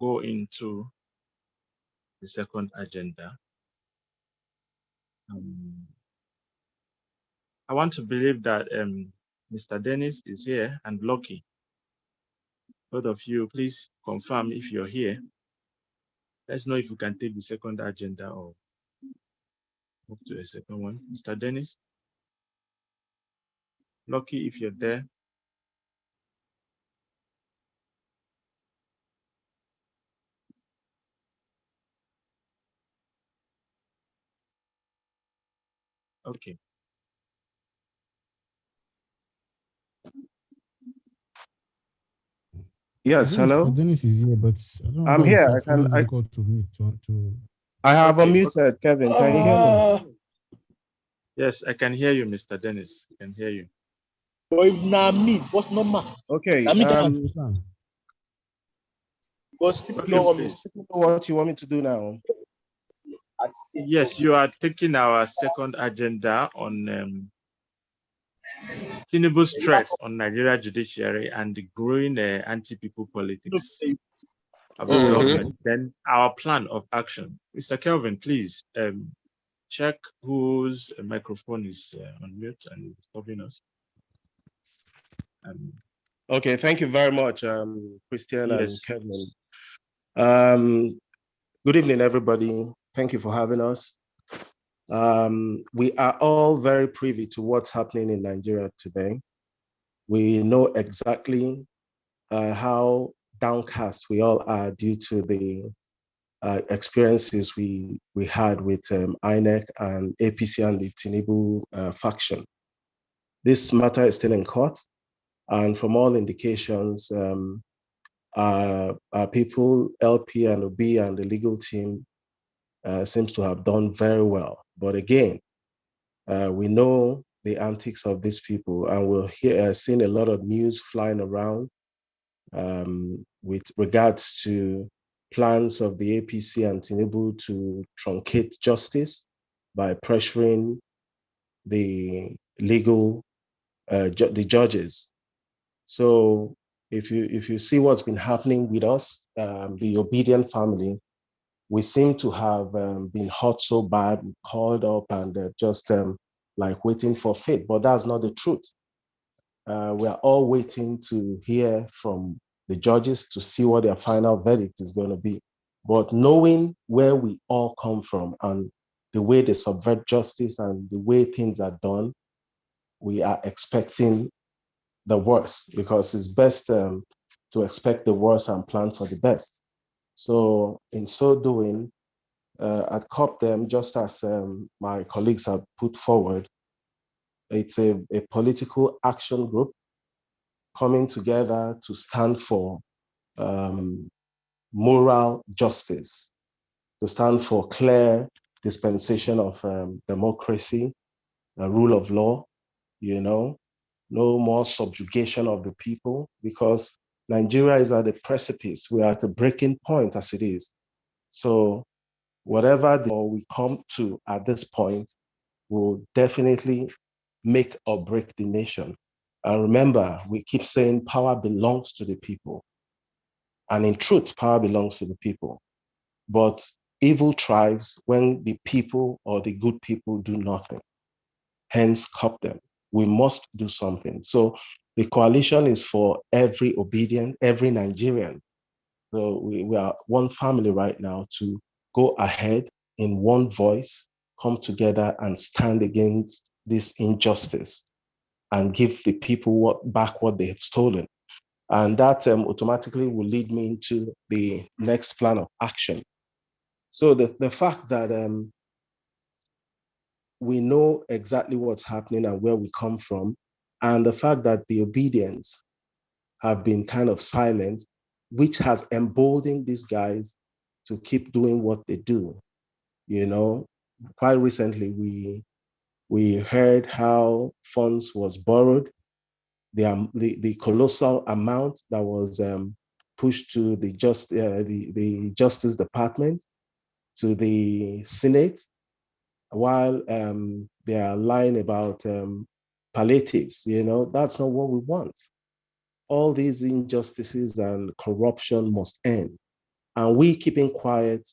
go into the second agenda. I want to believe that Mr. Dennis is here and Lucky. Both of you, please confirm if you're here. Let's know if we can take the second agenda or move to a second one. Mr. Dennis, Lucky, if you're there. Okay. Yes, hello. Dennis is here, but I don't know I'm why here. it's always difficult to meet. I have unmuted, Kevin. Can you hear me? Yes, I can hear you, Mr. Dennis. I can hear you. But if not me, what's normal? Okay. What you want me to do now? Yes, you are taking our second agenda on Tinubu's threats on Nigeria judiciary and the growing anti-people politics of the government. Then our plan of action. Mr. Kelvin, please check whose microphone is on mute and disturbing us. Okay, thank you very much, Christian Yes. and Kevin. Good evening, everybody. Thank you for having us. We are all very privy to what's happening in Nigeria today. We know exactly how downcast we all are due to the experiences we had with INEC and APC and the Tinubu faction. This matter is still in court, and from all indications, our people, LP and OB and the legal team seems to have done very well. But again, we know the antics of these people, and we're seeing a lot of news flying around with regards to plans of the APC and Tinubu to truncate justice by pressuring the legal, the judges. So if you see what's been happening with us, the obedient family, we seem to have been hurt so bad, called up and just like waiting for fate, but that's not the truth. We are all waiting to hear from the judges to see what their final verdict is going to be. But knowing where we all come from and the way they subvert justice and the way things are done, we are expecting the worst, because it's best to expect the worst and plan for the best. So in so doing, at CoPDEM, just as my colleagues have put forward, it's a political action group coming together to stand for moral justice, to stand for clear dispensation of democracy, rule of law, no more subjugation of the people, because Nigeria is at the precipice. We are at a breaking point as it is. So whatever we come to at this point will definitely make or break the nation. And remember, we keep saying power belongs to the people. And in truth, power belongs to the people. But evil thrives when the people or the good people do nothing. Hence, CoPDEM. We must do something. So the coalition is for every obedient, every Nigerian. So we are one family right now to go ahead in one voice, come together and stand against this injustice and give the people back what they have stolen. And that automatically will lead me into the next plan of action. So the fact that we know exactly what's happening and where we come from, and the fact that the obedience have been kind of silent, which has emboldened these guys to keep doing what they do. Quite recently, we heard how funds was borrowed, the colossal amount that was pushed to the Justice Department, to the Senate, while they are lying about palliatives. That's not what we want. All these injustices and corruption must end. And we keeping quiet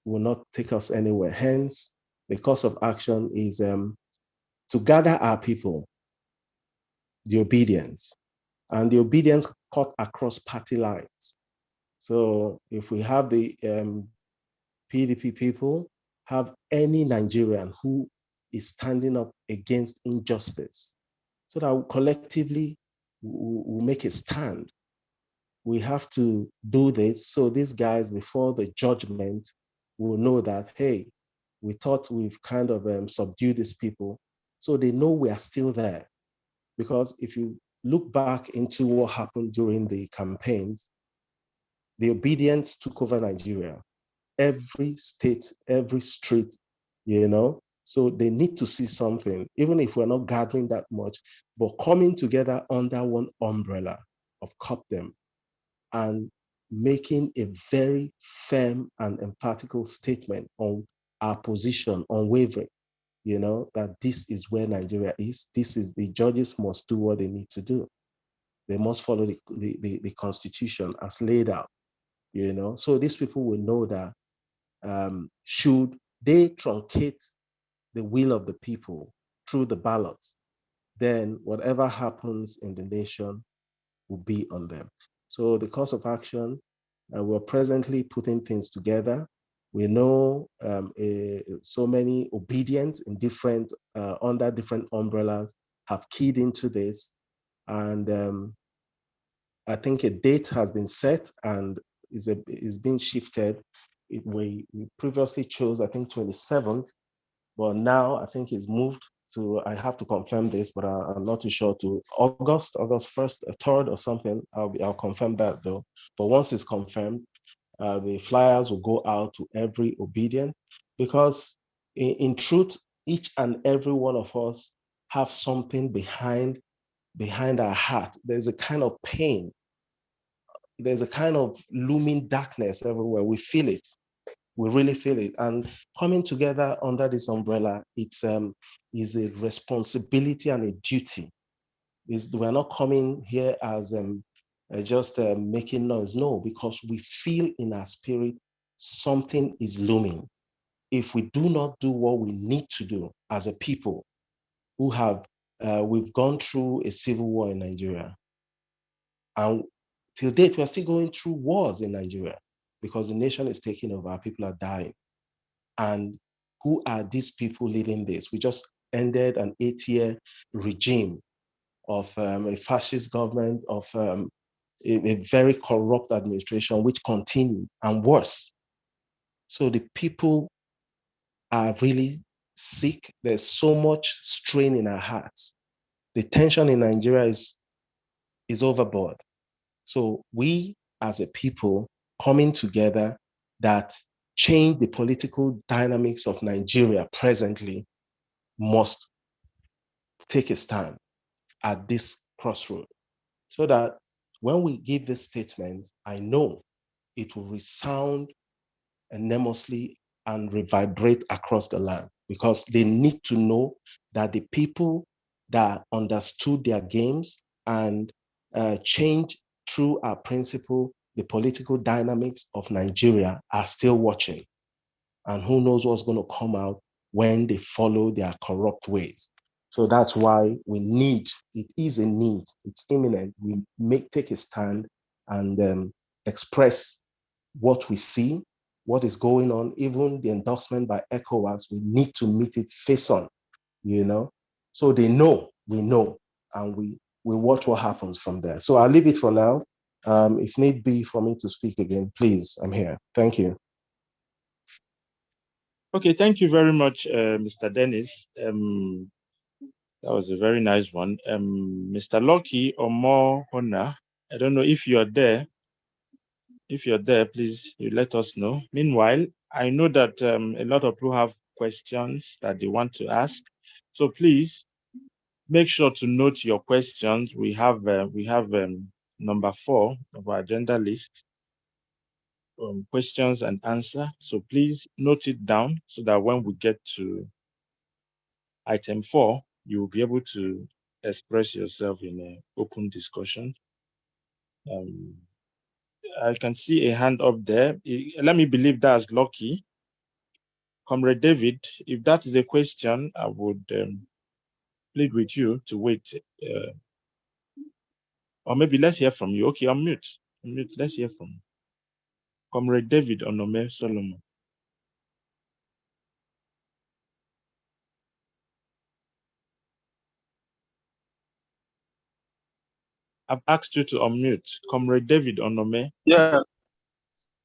will not take us anywhere. Hence, the course of action is to gather our people, the obedience, and the obedience cut across party lines. So if we have the PDP people, have any Nigerian who is standing up against injustice, so that collectively we'll make a stand. We have to do this so these guys, before the judgment, will know that, hey, we thought we've kind of subdued these people, so they know we are still there. Because if you look back into what happened during the campaigns, the obedience took over Nigeria. Every state, every street, So they need to see something, even if we're not gathering that much, but coming together under one umbrella of CoPDEM and making a very firm and emphatical statement on our position, unwavering, that this is where Nigeria is. This is the judges must do what they need to do. They must follow the constitution as laid out, So these people will know that should they truncate the will of the people through the ballots, then whatever happens in the nation will be on them. So the course of action, we're presently putting things together. We know so many obedience in different, under different umbrellas have keyed into this. And I think a date has been set and is being shifted. We previously chose, I think, 27th, but now I think it's moved to, I have to confirm this, but I'm not too sure, to August 1st, 3rd or something. I'll confirm that though. But once it's confirmed, the flyers will go out to every obedient, because in truth, each and every one of us have something behind our heart. There's a kind of pain. There's a kind of looming darkness everywhere. We feel it. We really feel it. And coming together under this umbrella, it's is a responsibility and a duty. We're not coming here as just making noise. No, because we feel in our spirit something is looming. If we do not do what we need to do as a people who have, we've gone through a civil war in Nigeria. And till date, we're still going through wars in Nigeria because the nation is taking over, our people are dying. And who are these people leading this? We just ended an 8-year regime of a fascist government, of a very corrupt administration, which continued and worse. So the people are really sick. There's so much strain in our hearts. The tension in Nigeria is overboard. So we as a people coming together that change the political dynamics of Nigeria presently must take a stand at this crossroad, so that when we give this statement, I know it will resound enormously and reverberate across the land, because they need to know that the people that understood their games and change through our principle, the political dynamics of Nigeria, are still watching. And who knows what's going to come out when they follow their corrupt ways. So that's why it is a need, it's imminent. We take a stand and express what we see, what is going on. Even the endorsement by ECOWAS, we need to meet it face on, So they know, we know, and we watch what happens from there. So I'll leave it for now. If need be for me to speak again, please, I'm here. Thank you. Okay, thank you very much, Mr. Dennis. That was a very nice one. Mr. Lucky or more honor, I don't know if you're there. If you're there, please, you let us know. Meanwhile, I know that a lot of people have questions that they want to ask. So please make sure to note your questions. We have number 4 of our agenda list, questions and answer. So please note it down so that when we get to item 4, you will be able to express yourself in an open discussion. I can see a hand up there. Let me believe that's Lucky. Comrade David, if that is a question, I would plead with you to wait. Or maybe let's hear from you. Okay, unmute. Unmute. Let's hear from you. Comrade David Onome Solomon. I've asked you to unmute. Comrade David Onome. Yeah.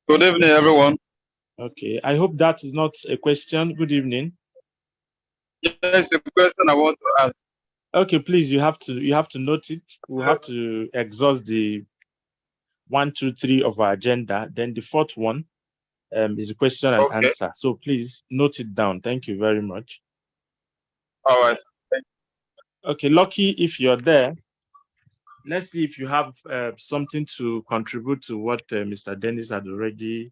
Good evening, everyone. Okay. I hope that is not a question. Good evening. Yes, a question I want to ask. Okay, please. You have to note it. We'll have to exhaust the 1, 2, 3 of our agenda. Then the fourth one is a question and answer. So please note it down. Thank you very much. All right. Okay, Lucky, if you're there, let's see if you have something to contribute to what Mr. Dennis had already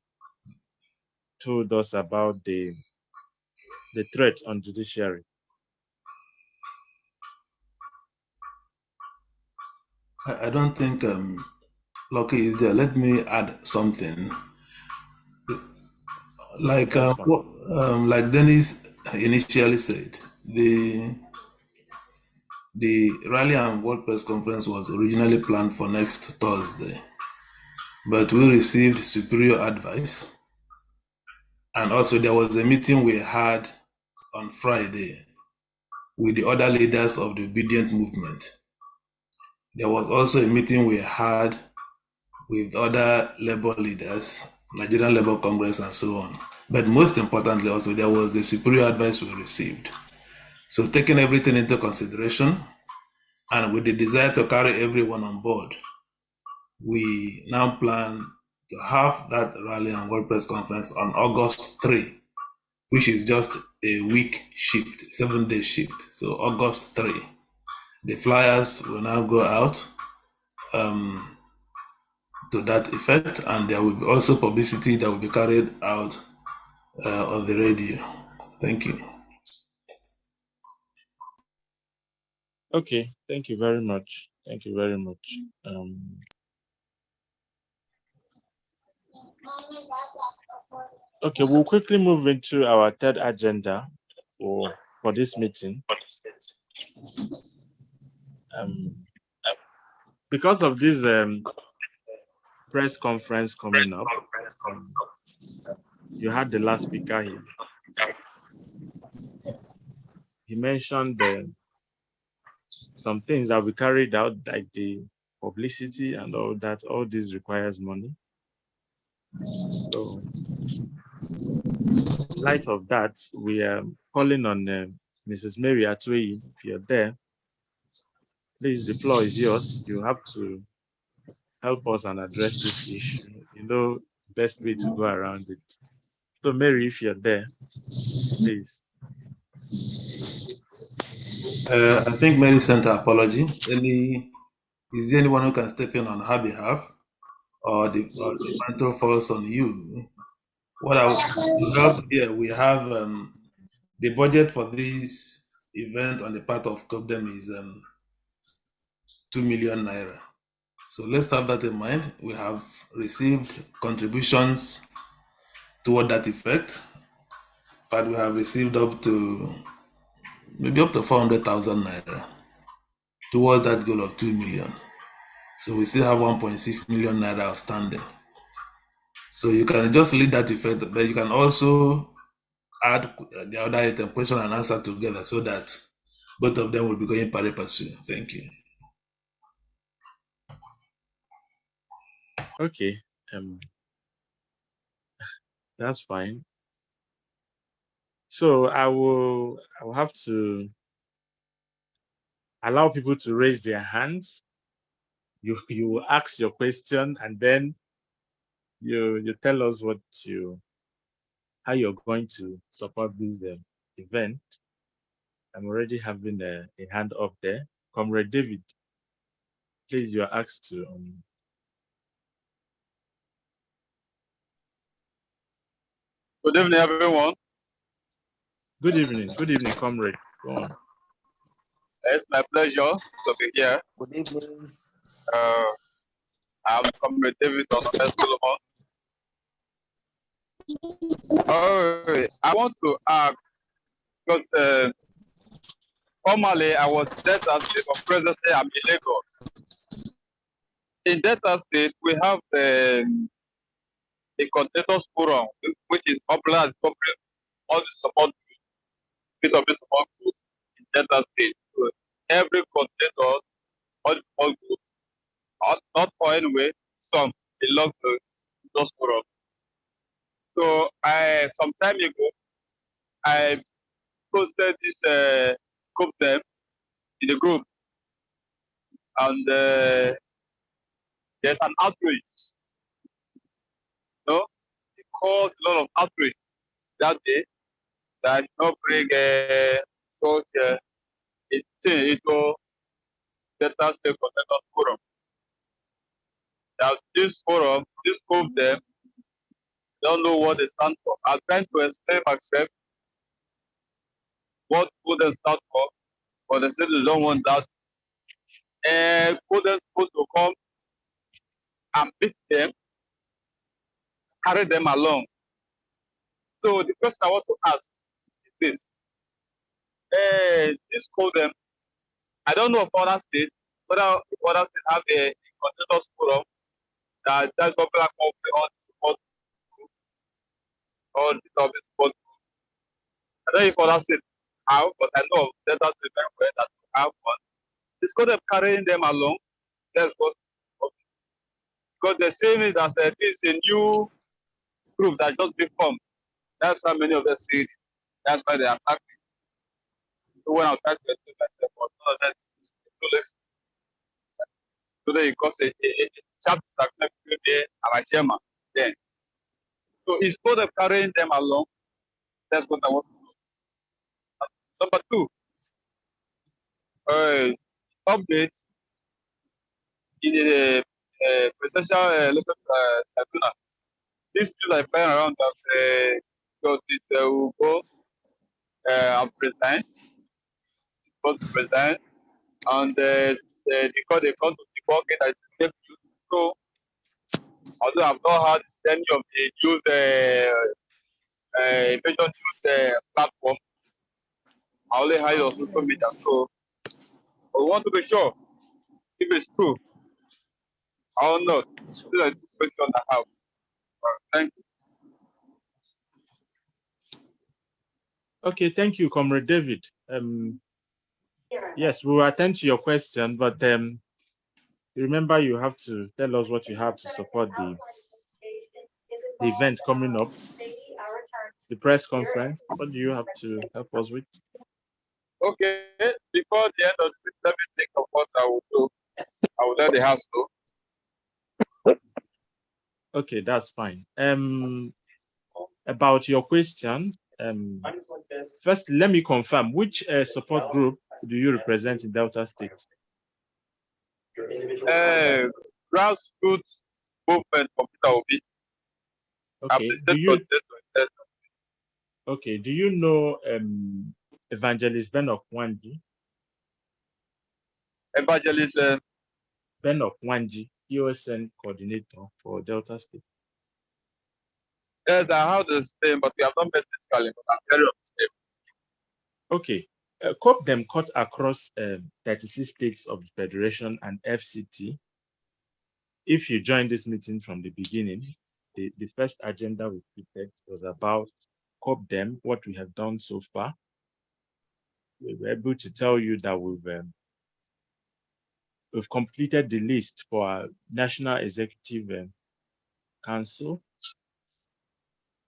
told us about the threat on judiciary. I don't think Lucky is there. Let me add something. Like like Dennis initially said, the rally and World Press Conference was originally planned for next Thursday, but we received superior advice, and also there was a meeting we had on Friday with the other leaders of the obedient movement. There was also a meeting we had with other labor leaders, Nigerian Labour Congress and so on. But most importantly also, there was a superior advice we received. So taking everything into consideration, and with the desire to carry everyone on board, we now plan to have that rally and World Press Conference on August 3, which is just a week shift, 7-day shift. So August 3, the flyers will now go out to that effect, and there will be also publicity that will be carried out on the radio. Thank you. Okay, thank you very much. Thank you very much. Okay, we'll quickly move into our third agenda for this meeting. Because of this press conference coming up, you had the last speaker here. He mentioned some things that we carried out, like the publicity and all that. All this requires money. So, in light of that, we are calling on Mrs. Mary Atwei. If you're there, please, the floor is yours. You have to help us and address this issue. You know, best way to go around it. So, Mary, if you're there, please. I think Mary sent her apology. Is there anyone who can step in on her behalf, or the mantle falls on you? What I would help here, we have the budget for this event on the part of CoPDEM is 2 million naira. So let's have that in mind. We have received contributions toward that effect. In fact, we have received maybe up to 400,000 naira towards that goal of 2 million. So we still have 1.6 million naira outstanding. So you can just lead that effect, but you can also add the other item, question and answer together, so that both of them will be going pari passu. Thank you. Okay, that's fine. So I will have to allow people to raise their hands. You ask your question, and then you tell us how you're going to support this event. I'm already having a hand up there. Comrade David, please, you are asked to. Good evening, everyone. Good evening, comrade. Go on. It's my pleasure to be here. Good evening. I'm Comrade David Solomon. Oh, I want to ask, because formerly I was Delta State, but presently I'm in Lagos. In Delta State, we have the coordinators forum, which is popular as all the support bit of the support group in Delta State. So every coordinator, all the support group, not for anyway, some belong to those forums. So some time ago, I posted this CoPDEM in the group, and there's an outrage. No, it caused a lot of outrage that day. That I should not bring such a thing into Delta State Coordinators Forum. That this forum, this CoPDEM, don't know what they stand for. I'm trying to explain myself what CoPDEM stand for, but they say they don't want that. CoPDEM supposed to come and beat them, carry them along. So the question I want to ask is this: this CoPDEM, I don't know of other states, whether other states have a contentious forum that's popular called on the support group or the support group. I don't know if other states have, but I know of Delta State very well that have one. It's called them carrying them along. That's what, because they're saying that this is a new group that just been formed. That's how many of them see it. That's why they attack me. So when I try to explain myself, but none of them to listen. Today, it caused a sharp disagreement between me and my chairman. Then, so it's called them carrying them along. That's what I want to know. Number two, update in the presidential local tribunal. This news I find around that Justice Ugo present, supposed to present, and because they come to the court that is safe use. So, although I've not had any of the news, invasion news platform, I only heard on social media. So, I want to be sure if it's true or not. These are the questions I have. Thank you. Okay, thank you, Comrade David. Yes, we will attend to your question, but remember you have to tell us what you have to support the event coming up, the press conference. What do you have to help us with? Okay, before the end of the let me think of what I will do. I will let the house know. Okay, that's fine. About your question, first, let me confirm, which support group do you represent in Delta State? Grassroots movement computer will be. Okay, do you know Evangelist Benok Wanji? Evangelist Benok Wanji, EOSN coordinator for Delta State. Yes, I have the same, but we have not met this calendar. I'm very of the same. Okay. CoPDEM cut across 36 states of the Federation and FCT. If you joined this meeting from the beginning, the first agenda we prepared was about CoPDEM, what we have done so far. We were able to tell you that we've completed the list for our National Executive Council.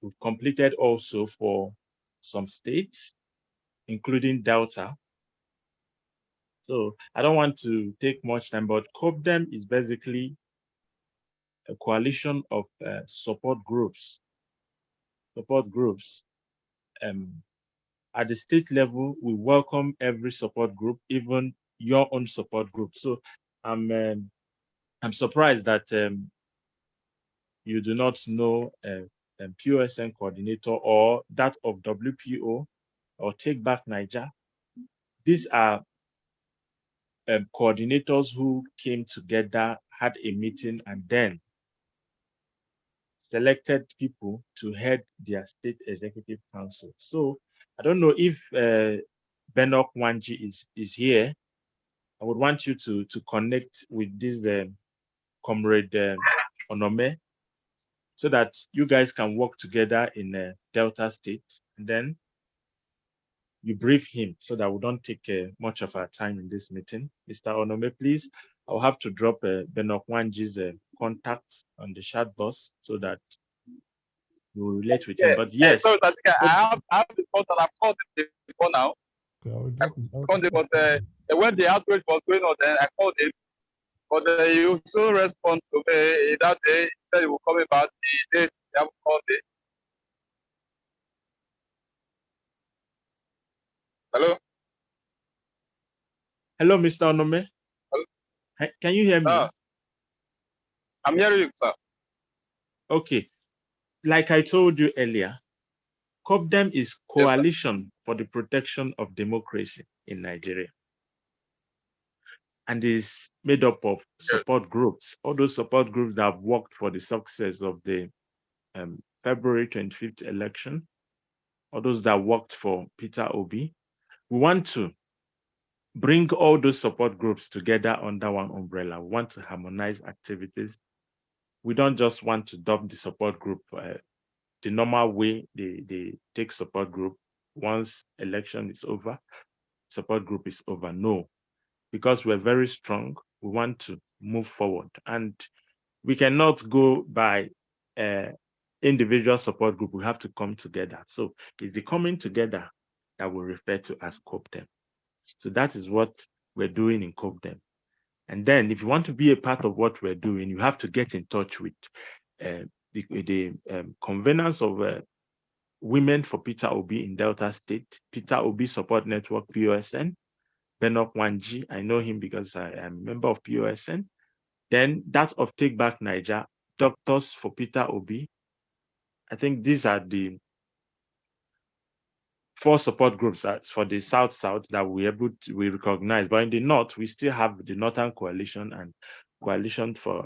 We've completed also for some states, including Delta. So I don't want to take much time, but CoPDEM is basically a coalition of support groups. At the state level, we welcome every support group, even your own support group. So I'm surprised that you do not know POSN coordinator or that of WPO or Take Back Niger. These are coordinators who came together, had a meeting, and then selected people to head their state executive council. So I don't know if Benok Wanji is here. I would want you to connect with this comrade Onome, so that you guys can work together in Delta State, and then you brief him so that we don't take much of our time in this meeting. Mr. Onome, please, I'll have to drop Benok Wanji's contacts on the chat box so that you will relate with him. But yes, sorry, I have this contact. I've called him before now. Okay, I will drop it. Called him, but when the outbreak was going on, then I called him. But he also responded to me that day. He said he will call me back. The date he haven't called me. Hello? hello, Mr. Onome. Hello? Can you hear me? I'm hearing you, sir. Okay. Like I told you earlier, CoPDEM is Coalition for the Protection of Democracy in Nigeria, and is made up of support groups, all those support groups that have worked for the success of the February 25th election, all those that worked for Peter Obi. We want to bring all those support groups together under one umbrella. We want to harmonize activities. We don't just want to dump the support group the normal way they take support group. Once election is over, support group is over. No, because we're very strong, we want to move forward, and we cannot go by individual support group. We have to come together. So it's the coming together that we refer to as CoPDEM. So that is what we're doing in CoPDEM. And then if you want to be a part of what we're doing, you have to get in touch with the conveners of Women for Peter Obi in Delta State, Peter Obi Support Network, POSN, Benok Wanji. I know him because I am a member of POSN. Then that of Take Back Niger, Doctors for Peter Obi. I think these are the 4 support groups for the South that we recognize. But in the North, we still have the Northern Coalition and Coalition for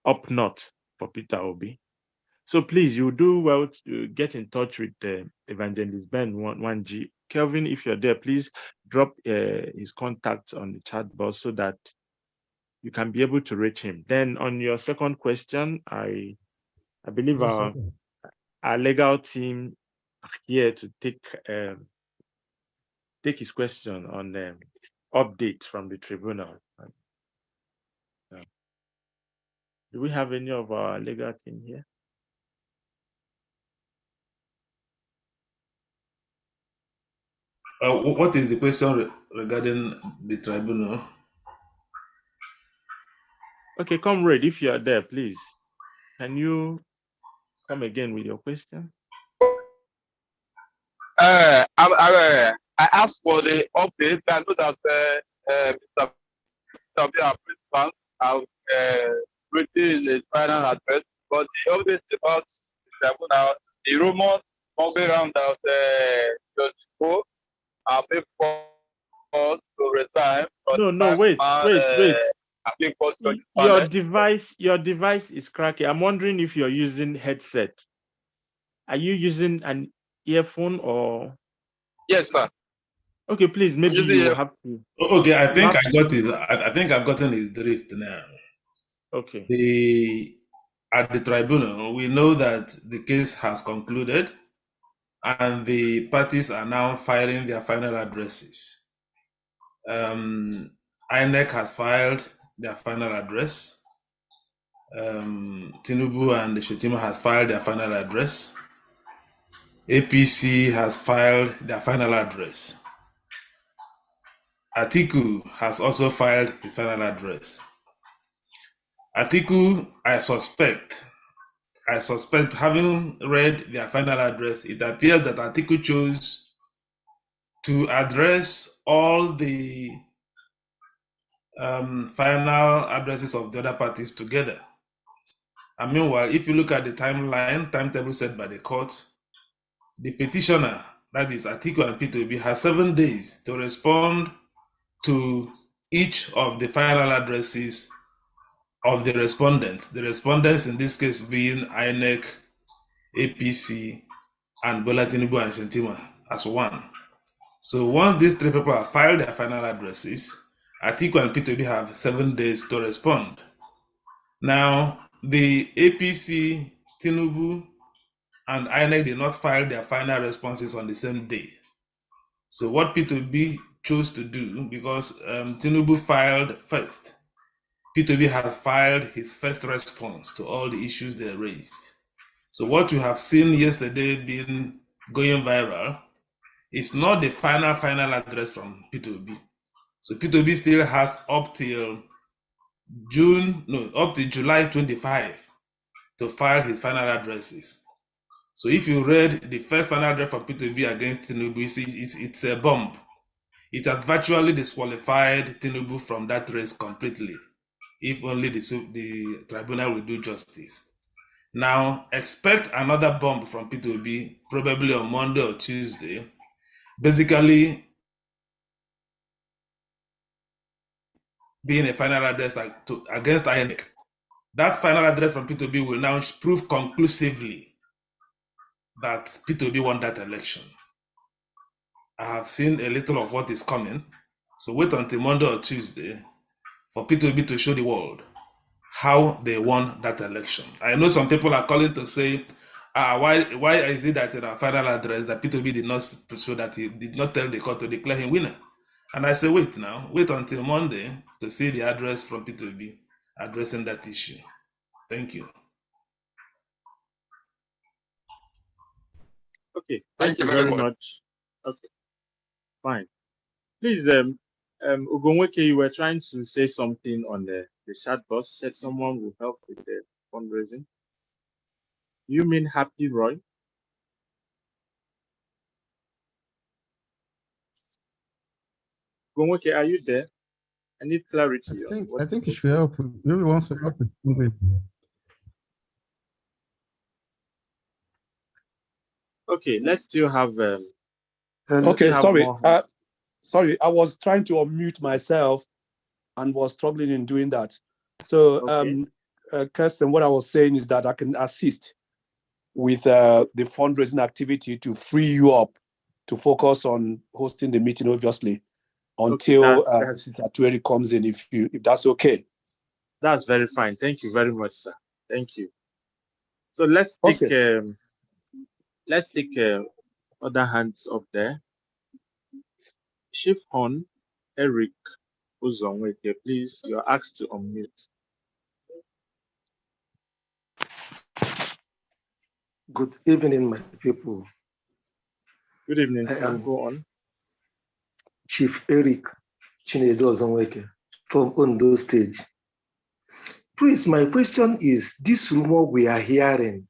Up North for Peter Obi. So please, you do well to get in touch with Evangelist Ben Wanji. Kelvin, if you're there, please drop his contact on the chat box so that you can be able to reach him. Then on your second question, I believe Yes, our legal team are here to take his question on the update from the tribunal. Do we have any of our legal team here? What is the question regarding the tribunal? Okay, comrade, if you are there, please, can you come again with your question? I asked for the update. I know that Mr. our principal have written his final address, but the update about the tribunal, the rumors moving around that Judge Go are being forced to resign. No, wait. Your device is cracking. I'm wondering if you're using headset. Are you using an earphone or? Yes, sir. Okay, please, maybe you have to. Okay, I think I got it. I think I've gotten his drift now. Okay. At the tribunal, we know that the case has concluded and the parties are now filing their final addresses. INEC has filed their final address. Tinubu and the Shetima has filed their final address. APC has filed their final address. Atiku has also filed his final address. Atiku, I suspect, having read their final address, it appears that Atiku chose to address all the final addresses of the other parties together. And meanwhile, if you look at the timetable set by the court, the petitioner, that is Atiku and Peter Obi, has 7 days to respond to each of the final addresses of the respondents. The respondents in this case being INEC, APC, and Bola Tinubu and Shentima as one. So once these three people have filed their final addresses, Atiku and P2B have 7 days to respond. Now, the APC, Tinubu, and INEC did not file their final responses on the same day. So what P2B chose to do, because Tinubu filed first, P2B has filed his first response to all the issues they raised. So what you have seen yesterday being going viral is not the final address from P2B. So P2B still has up till July 25 to file his final addresses. So if you read the first final address from P2B against Tinubu, it's a bomb. It has virtually disqualified Tinubu from that race completely, if only the tribunal will do justice. Now, expect another bomb from P2B, probably on Monday or Tuesday, basically being a final address against INEC. That final address from P2B will now prove conclusively that P2B won that election. I have seen a little of what is coming, so wait until Monday or Tuesday for P2B to show the world how they won that election. I know some people are calling to say, why is it that in our final address that P2B did not show that he did not tell the court to declare him winner? And I say, wait until Monday to see the address from P2B addressing that issue. Thank you. Okay, thank you very much. Okay, fine. Please, Ugonweke, you were trying to say something on the chat box, said someone will help with the fundraising. You mean Happy Roy? Ugonweke, are you there? I need clarity. I think you should help. Maybe wants to help with fundraising. Okay, let's still have. Okay, sorry. More. Sorry, I was trying to unmute myself and was struggling in doing that. So, okay. Kirsten, what I was saying is that I can assist with the fundraising activity to free you up to focus on hosting the meeting, obviously, until Atueri comes in, if that's okay. That's very fine. Thank you very much, sir. Thank you. So let's take other hands up there. Chief Hon Eric Uzonweke, please, you're asked to unmute. Good evening, my people. Good evening, sir. Go on. Chief Eric Chinedu Uzonweke from Ondo State. Please, my question is, this rumor we are hearing,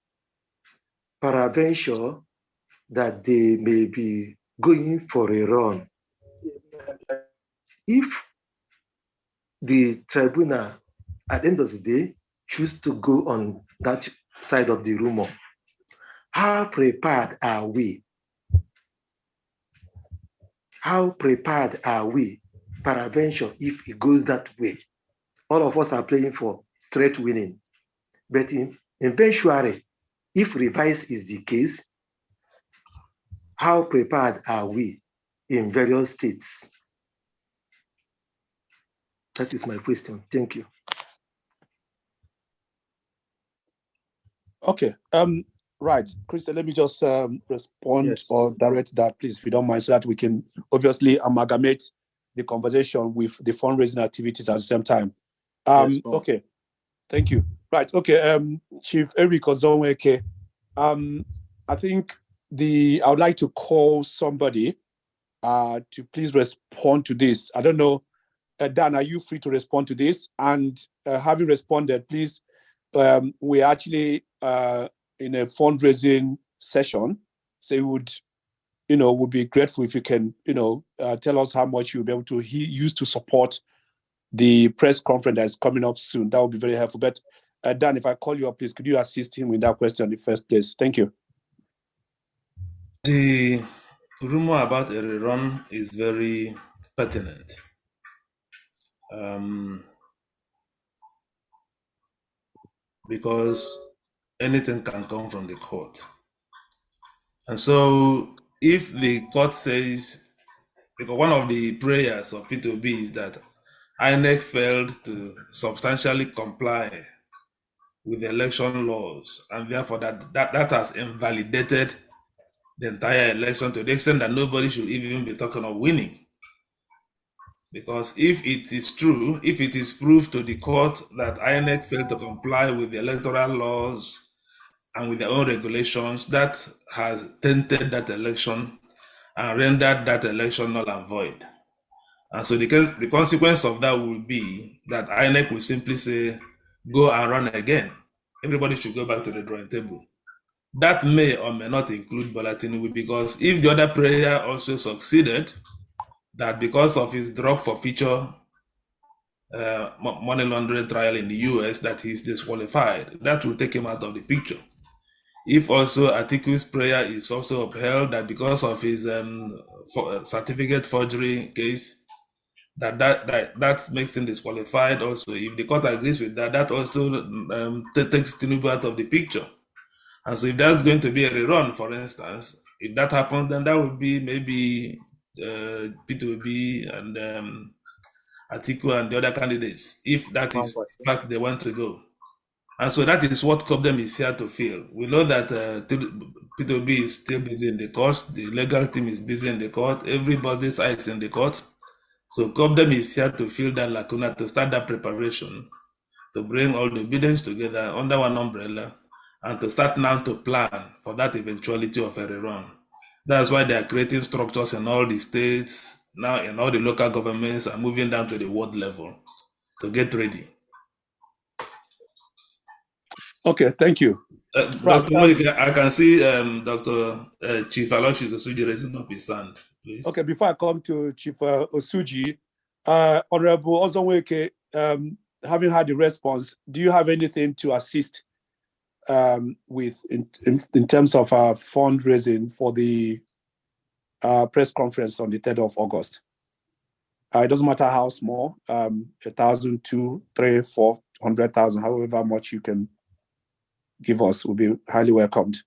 peradventure, that they may be going for a run. If the tribunal, at the end of the day, choose to go on that side of the rumor, how prepared are we? How prepared are we, peradventure, if it goes that way? All of us are playing for straight winning. But eventually, if revise is the case, how prepared are we in various states? That is my question. Thank you. Okay. Right, Krista, let me just respond or direct that, please, if you don't mind, so that we can obviously amalgamate the conversation with the fundraising activities at the same time. Okay, thank you. Right, okay, Chief Eric Uzonweke, I think I would like to call somebody to please respond to this. I don't know, Dan, are you free to respond to this? And having responded, please, we actually in a fundraising session, so would be grateful if you can, tell us how much you'll be able to use to support the press conference that is coming up soon. That would be very helpful. But Dan, if I call you up, please, could you assist him with that question in the first place? Thank you. The rumor about a rerun is very pertinent. because anything can come from the court. And so if the court says, because one of the prayers of P2B is that INEC failed to substantially comply with the election laws, and therefore that has invalidated the entire election to the extent that nobody should even be talking of winning. Because if it is true, if it is proved to the court that INEC failed to comply with the electoral laws and with their own regulations, that has tainted that election and rendered that election null and void. And so the consequence of that will be that INEC will simply say, go and run again. Everybody should go back to the drawing table. That may or may not include Bola Tinubu, because if the other prayer also succeeded, that because of his drug forfeiture money laundering trial in the US, that he's disqualified, that will take him out of the picture. If also Atiku's prayer is also upheld, that because of his certificate forgery case, that makes him disqualified also. If the court agrees with that, that also takes Tinubu out of the picture. And so if that's going to be a rerun, for instance, if that happens, then that would be maybe P2B and Atiku and the other candidates, if that is the fact they want to go. And so that is what CoPDEM is here to fill. We know that P2B is still busy in the court, the legal team is busy in the court, everybody's eyes in the court. So CoPDEM is here to fill that lacuna, to start that preparation, to bring all the evidence together under one umbrella, and to start now to plan for that eventuality of a rerun. That's why they are creating structures in all the states, now in all the local governments, and moving down to the ward level to get ready. Okay, thank you. Dr. Monica, I can see Dr. Chief Aloysius Osuji raising up his hand, please. Okay, before I come to Chief Osuji, Honorable Ozonweke, having had the response, do you have anything to assist with in terms of fundraising for the press conference on the 3rd of August? It doesn't matter how small, 1,000, 2, 3, 4, 100,000, however much you can give us will be highly welcomed.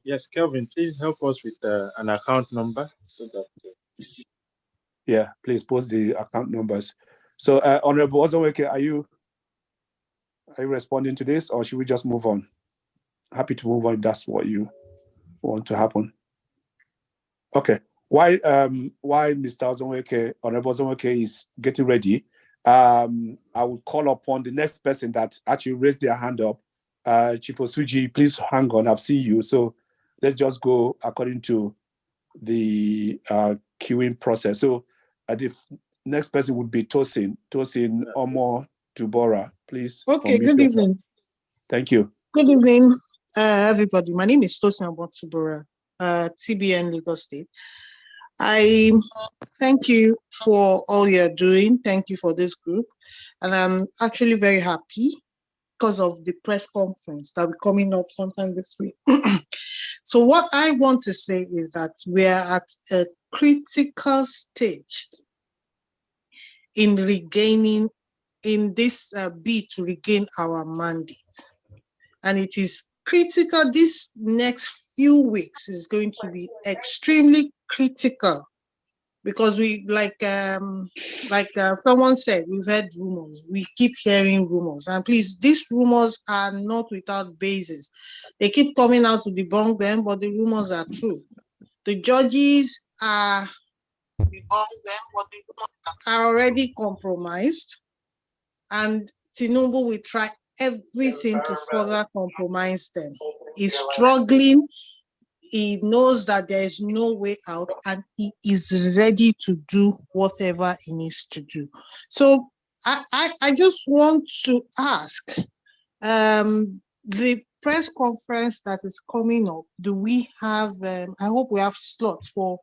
Yes, Kelvin, please help us with an account number so that. Yeah, please post the account numbers. So, Honorable Ozonweke, are you responding to this, or should we just move on? Happy to move on if that's what you want to happen. Okay. Why Mr. Ozonweke, Honorable Ozonweke is getting ready, I will call upon the next person that actually raised their hand up. Chief Osuji, please hang on, I've seen you. So let's just go according to the queuing process. So the next person would be Tosin Omo Dubora, please. Okay, good evening. Thank you. Good evening, everybody. My name is Tosin Omo Dubora, TBN Lagos State. I thank you for all you're doing. Thank you for this group. And I'm actually very happy because of the press conference that will be coming up sometime this week. So what I want to say is that we are at a critical stage in this bid to regain our mandate. And it is critical. This next few weeks is going to be extremely critical because we, like someone said, we've heard rumors. We keep hearing rumors, and please, these rumors are not without basis. They keep coming out to debunk them, but the rumors are true. The judges are already compromised, and Tinubu will try everything to further compromise them. He's struggling. He knows that there is no way out, and he is ready to do whatever he needs to do. So I just want to ask, the press conference that is coming up, do we have, I hope we have slots for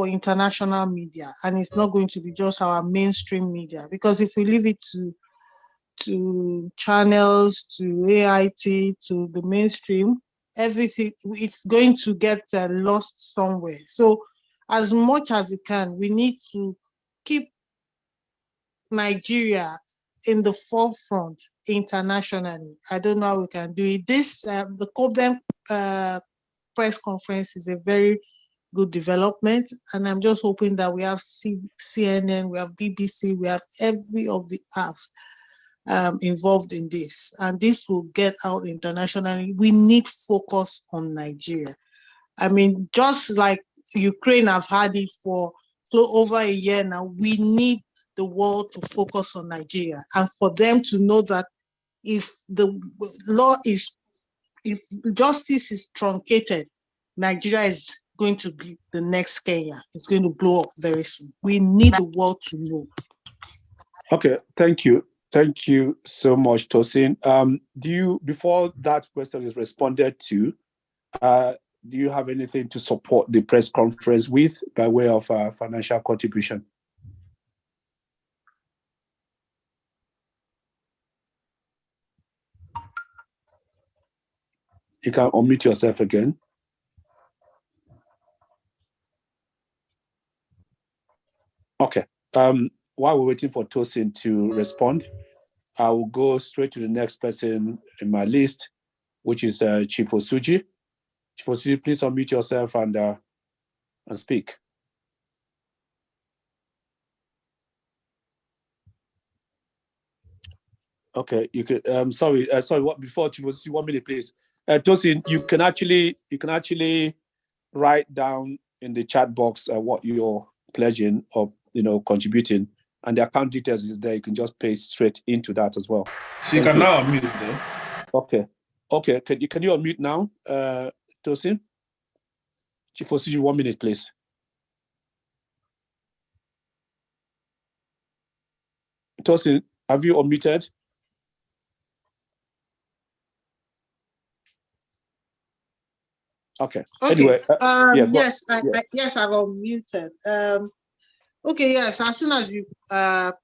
international media, and it's not going to be just our mainstream media, because if we leave it to channels, to AIT, to the mainstream, everything, it's going to get lost somewhere. So as much as we can, we need to keep Nigeria in the forefront internationally. I don't know how we can do it. The CoPDEM press conference is a very good development, and I'm just hoping that we have CNN, we have BBC, we have every of the apps involved in this, and this will get out internationally. We need focus on Nigeria. I mean, just like Ukraine have had it for over a year now, we need the world to focus on Nigeria, and for them to know that if the law is, if justice is truncated, Nigeria is going to be the next Kenya. It's going to blow up very soon. We need the world to know. Okay, thank you. Thank you so much, Tosin. Before that question is responded to, do you have anything to support the press conference with by way of financial contribution? You can unmute yourself again. Okay. While we're waiting for Tosin to respond, I will go straight to the next person in my list, which is Chief Osuji. Chief Osuji, please unmute yourself and speak. Okay, you could. Sorry. What before Chief Osuji, 1 minute, please. Tosin, you can actually write down in the chat box what you're pledging or contributing, and the account details is there. You can just paste straight into that as well. She can now unmute though. Okay. Can you unmute now, Tosin? Chief Osuji, 1 minute, please. Tosin, have you unmuted? Okay. Anyway, yes, yes, I've unmuted. Okay, yes. As soon as you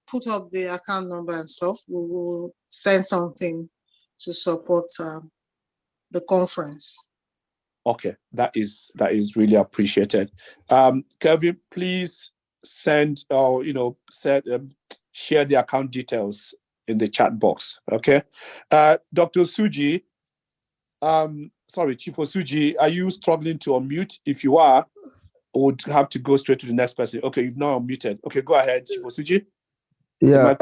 put up the account number and stuff, we will send something to support the conference. Okay, that is really appreciated. Kelvin, please send or share the account details in the chat box. Okay, Dr. Suji. Chief Osuji, are you struggling to unmute? If you are, I would have to go straight to the next person. Okay, you've now unmuted. Okay, go ahead, Chief Osuji. Yeah,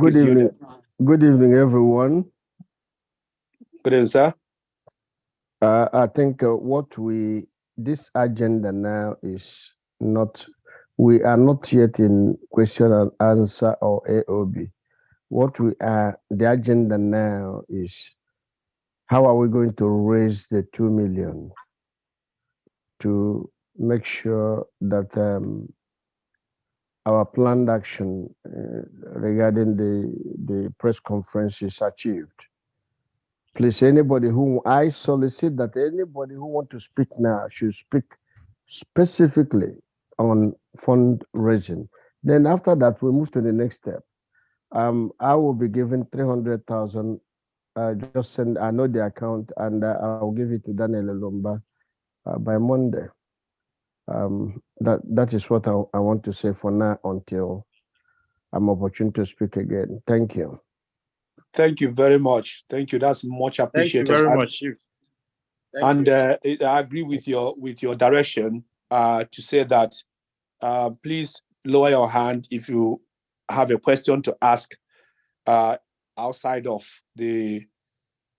good evening. Good evening, everyone. Good evening, sir. I think this agenda now is not, we are not yet in question and answer or AOB. The agenda now is, how are we going to raise the 2 million to make sure that our planned action regarding the press conference is achieved? Please, I solicit that anybody who wants to speak now should speak specifically on fundraising. Then after that, we move to the next step. I will be given 300,000. Just send, I know the account, and I'll give it to Daniel Elomba by Monday. That is what I want to say for now until I'm opportune to speak again. Thank you. Thank you very much. Thank you. That's much appreciated. Thank you very much, Chief. I agree with your direction to say that please lower your hand if you have a question to ask outside of the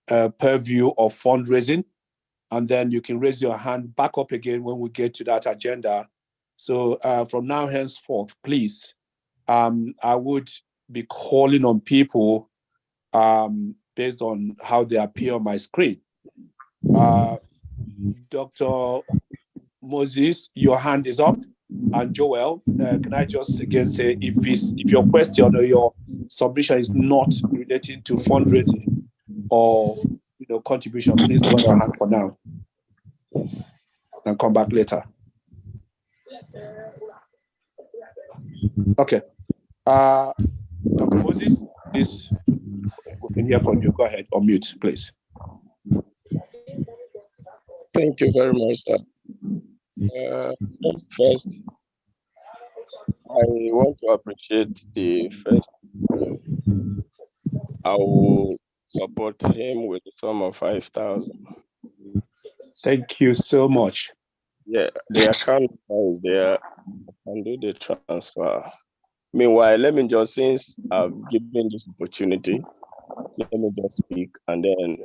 purview of fundraising, and then you can raise your hand back up again when we get to that agenda. So from now henceforth, please, I would be calling on people based on how they appear on my screen. Dr. Moses, your hand is up. And Joel, can I just again say, if your question or your submission is not relating to fundraising or contribution, please lower your hand for now and come back later. Okay. Dr. Moses, please, we can hear from you. Go ahead, unmute, please. Thank you very much, sir. First, want to appreciate the first. I will support him with the sum of 5,000. Thank you so much. Yeah, the account is there. I can do the transfer. Meanwhile, let me just, since I've given this opportunity, let me just speak and then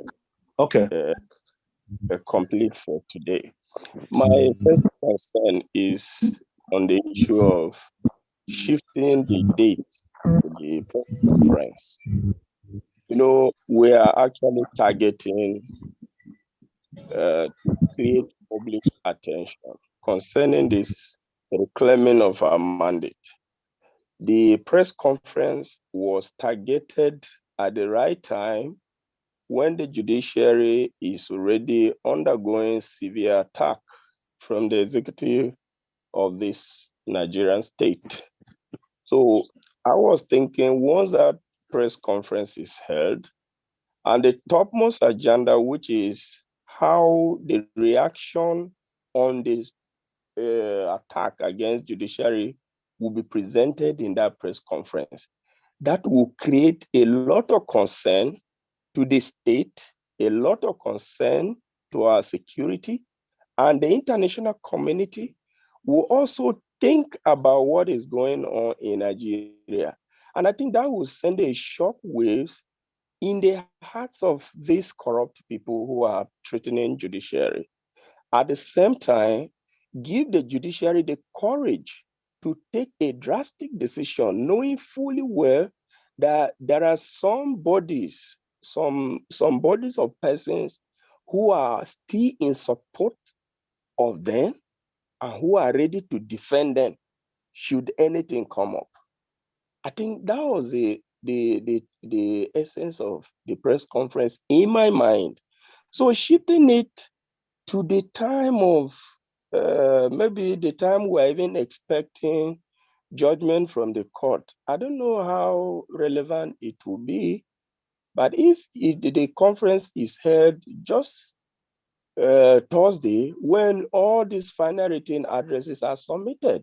complete for today. My first concern is on the issue of shifting the date to the press conference. You know, we are actually targeting to create public attention concerning this reclaiming of our mandate. The press conference was targeted at the right time when the judiciary is already undergoing severe attack from the executive of this Nigerian state. So I was thinking, once that press conference is held, and the topmost agenda, which is how the reaction on this attack against judiciary will be presented in that press conference, that will create a lot of concern to the state, a lot of concern to our security, and the international community will also think about what is going on in Nigeria. And I think that will send a shock wave in the hearts of these corrupt people who are threatening judiciary. At the same time, give the judiciary the courage to take a drastic decision, knowing fully well that there are some bodies of persons who are still in support of them and who are ready to defend them should anything come up. I think that was the essence of the press conference in my mind. So shifting it to the time of maybe the time we're even expecting judgment from the court, I don't know how relevant it will be, but if the conference is held just Thursday, when all these final written addresses are submitted,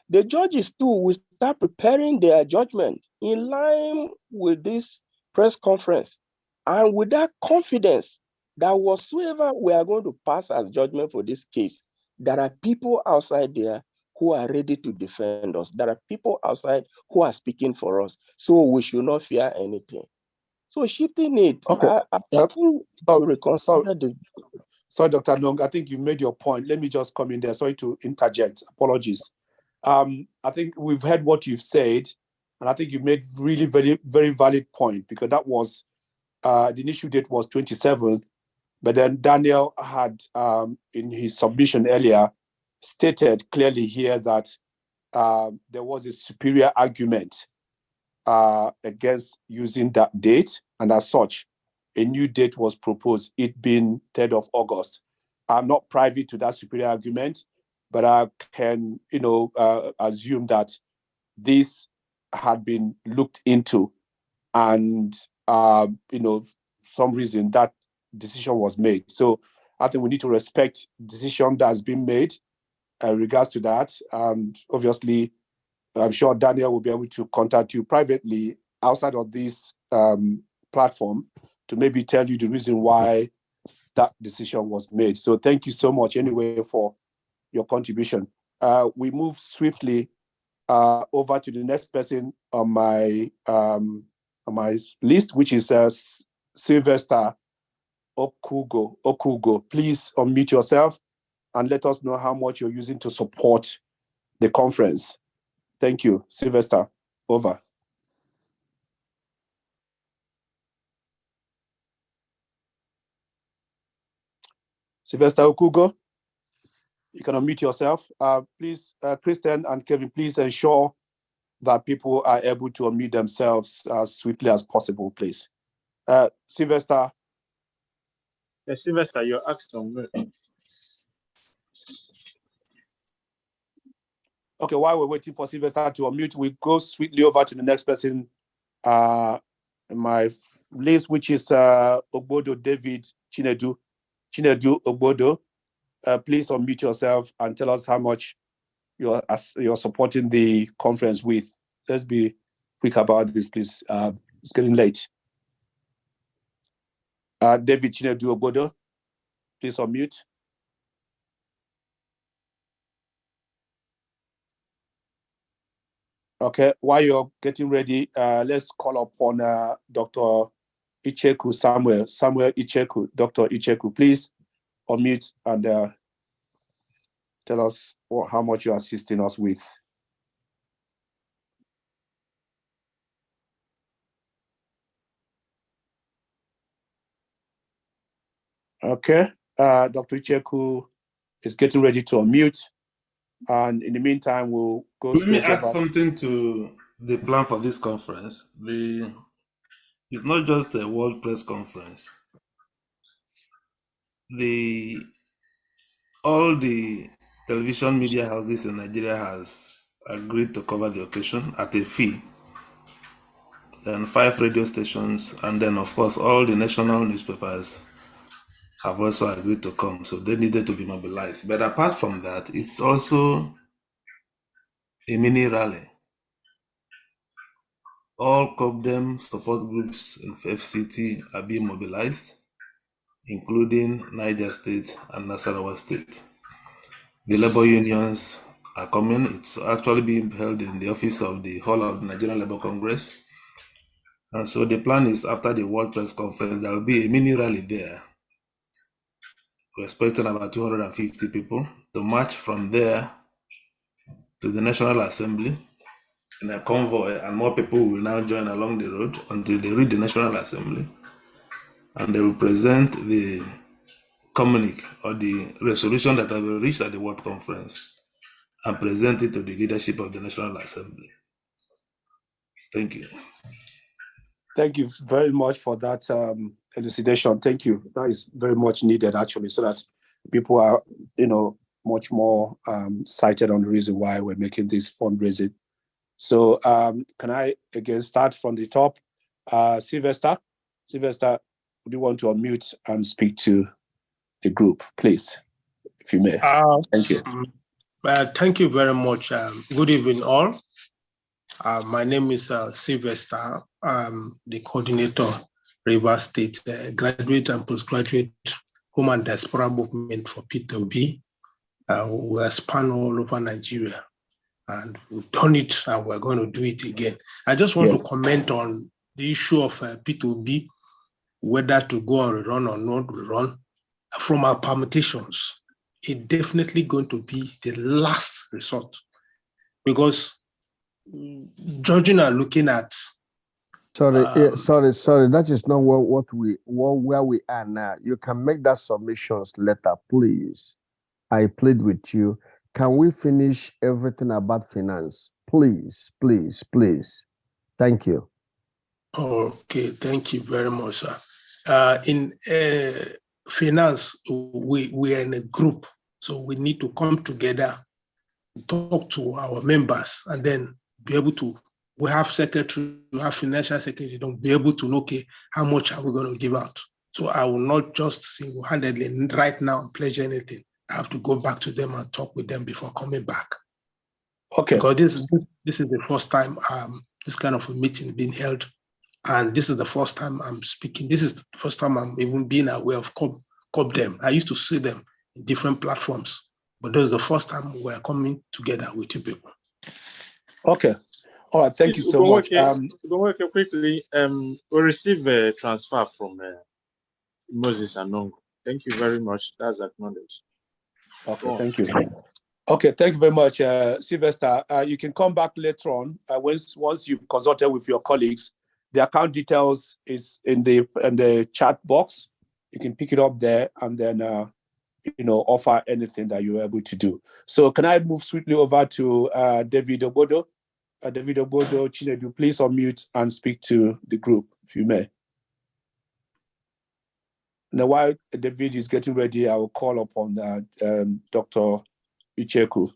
the judges too will start preparing their judgment in line with this press conference and with that confidence that whatsoever we are going to pass as judgment for this case, there are people outside there who are ready to defend us. There are people outside who are speaking for us. So we should not fear anything. So shifting it, I think Sorry, Dr. Nong, I think you made your point. Let me just come in there. Sorry to interject. Apologies. I think we've heard what you've said, and I think you made really very, very valid point, because that was the initial date was 27th, but then Daniel had in his submission earlier stated clearly here that there was a superior argument against using that date, and as such, a new date was proposed, it being 3rd of August. I'm not privy to that superior argument, but I can, assume that this had been looked into, and some reason that decision was made. So I think we need to respect decision that has been made in regards to that. And obviously, I'm sure Daniel will be able to contact you privately outside of this platform to maybe tell you the reason why that decision was made. So thank you so much anyway for your contribution. We move swiftly over to the next person on my list, which is Sylvester Okugo. Please unmute yourself and let us know how much you're using to support the conference. Thank you. Sylvester, over. Sylvester Okugo, you can unmute yourself. Please, Kristen and Kevin, please ensure that people are able to unmute themselves as swiftly as possible, please. Sylvester. Yes, Sylvester, you're asked on mute. Okay, while we're waiting for Sylvester to unmute, we go swiftly over to the next person in my list, which is Ogbodo David Chinedu. Chinedu Ogbodo, please unmute yourself and tell us how much you're supporting the conference with. Let's be quick about this, please. It's getting late. David Chinedu Obodo, please unmute. Okay, while you're getting ready, let's call upon Dr. Icheku Samuel Icheku. Dr. Icheku, please unmute and tell us how much you're assisting us with. Okay, Dr. Icheku is getting ready to unmute. And in the meantime, we'll go Let me straight add over. something to the plan for this conference. It's not just a World Press Conference. All the television media houses in Nigeria has agreed to cover the occasion at a fee. Then 5 radio stations, and then of course all the national newspapers have also agreed to come, so they needed to be mobilized. But apart from that, it's also a mini rally. All CoPDEM support groups in FCT are being mobilized, including Niger State and Nasarawa State. The labor unions are coming. It's actually being held in the office of the Hall of the Nigerian Labour Congress. And so the plan is after the World Press Conference, there will be a mini rally there. We're expecting about 250 people to march from there to the National Assembly in a convoy, and more people will now join along the road until they reach the National Assembly, and they will present the communique or the resolution that have been reached at the World Conference and present it to the leadership of the National Assembly. Thank you. Thank you very much for that elucidation. Thank you. That is very much needed, actually, so that people are, much more cited on the reason why we're making this fundraising. So can I again start from the top? Sylvester, would you want to unmute and speak to the group, please, if you may? Thank you. Thank you very much. Good evening, all. My name is Sylvester. I'm the coordinator, Rivers State Graduate and Postgraduate Home and Diaspora Movement for P2B. We are span all over Nigeria, and we've done it, and we're going to do it again. I just want to comment on the issue of P2B, whether to go on a run or not run. From our permutations, it's definitely going to be the last resort, because judging and looking at sorry, that is not where we are now. You can make that submissions later, please. I plead with you. Can we finish everything about finance? Please. Thank you. Okay, thank you very much, sir. In finance, we are in a group, so we need to come together, talk to our members, and then be able to, we have secretary, we have financial secretary, don't be able to know, okay, how much are we going to give out? So I will not just single-handedly right now pledge anything. I have to go back to them and talk with them before coming back. Okay. Because this is the first time this kind of a meeting being held, and this is the first time I'm speaking. This is the first time I'm even being aware of CoPDEM. I used to see them in different platforms, but this is the first time we're coming together with you people. Okay. All right. Thank you so much. Quickly, we received a transfer from Moses Anongo. Thank you very much. That's acknowledged. Okay, thank you. Okay, thank you very much, Sylvester. You can come back later on once you've consulted with your colleagues. The account details is in the chat box. You can pick it up there and then offer anything that you're able to do. So can I move swiftly over to David Obodo? David Obodo Chinedu, please unmute and speak to the group, if you may. Now, while David is getting ready, I will call upon Dr. Icheku.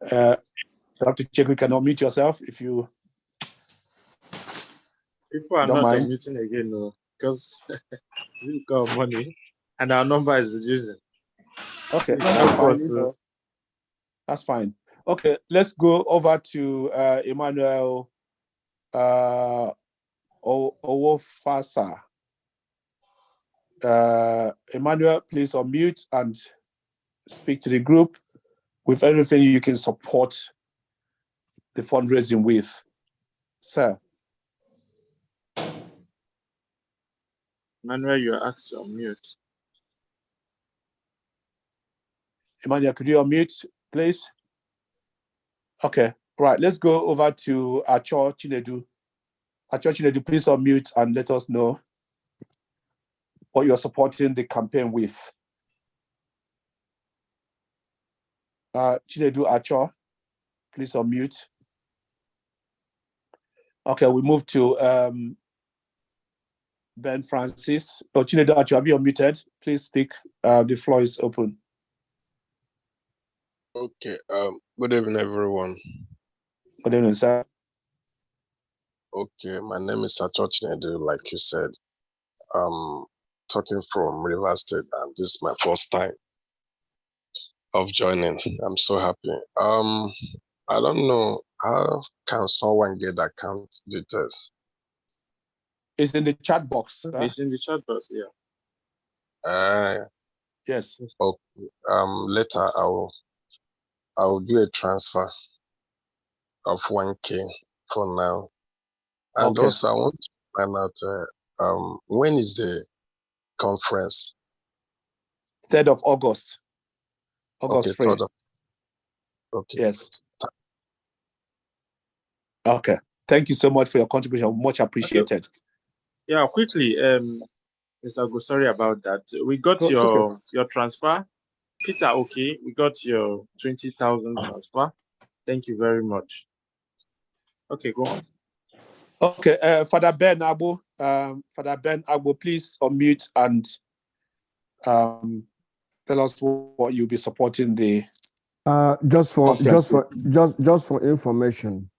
Dr. Icheku, you can unmute yourself if you People are don't not mind. unmuting again, no. because we've got money and our number is reducing. Okay, Please that's help fine. us, That's fine. Okay, let's go over to Emmanuel Owofasa. Emmanuel, please unmute and speak to the group with everything you can support the fundraising with. Sir. Emmanuel, you are asked to unmute. Emmanuel, could you unmute, please? Okay, right. Let's go over to Acho Chinedu. Acho Chinedu, please unmute and let us know what you're supporting the campaign with. Chinedu Acho, please unmute. Okay, we move to Ben Francis. Oh, Chinedu Acho, have you unmuted? Please speak. The floor is open. Okay. Good evening, everyone. Good evening, sir. Okay, my name is Sacho Chinedu, like you said. Talking from Rivers State, and this is my first time of joining. I'm so happy. I don't know, how can someone get account details? It's in the chat box. Sir. It's in the chat box, yeah. Yes. Okay. Later I will do a transfer of 1K for now. And Okay. also I want to find out when is the conference? 3rd of August. August 3. Okay. Yes. Okay. Thank you so much for your contribution. Much appreciated. Okay. Yeah, quickly, Mr. Go, sorry about that. We got your transfer. Peter, okay, we got your 20,000 transfer. Thank you very much. Okay, go on. Okay, Father Ben Agbo, please unmute and tell us what you'll be supporting the. Just for information,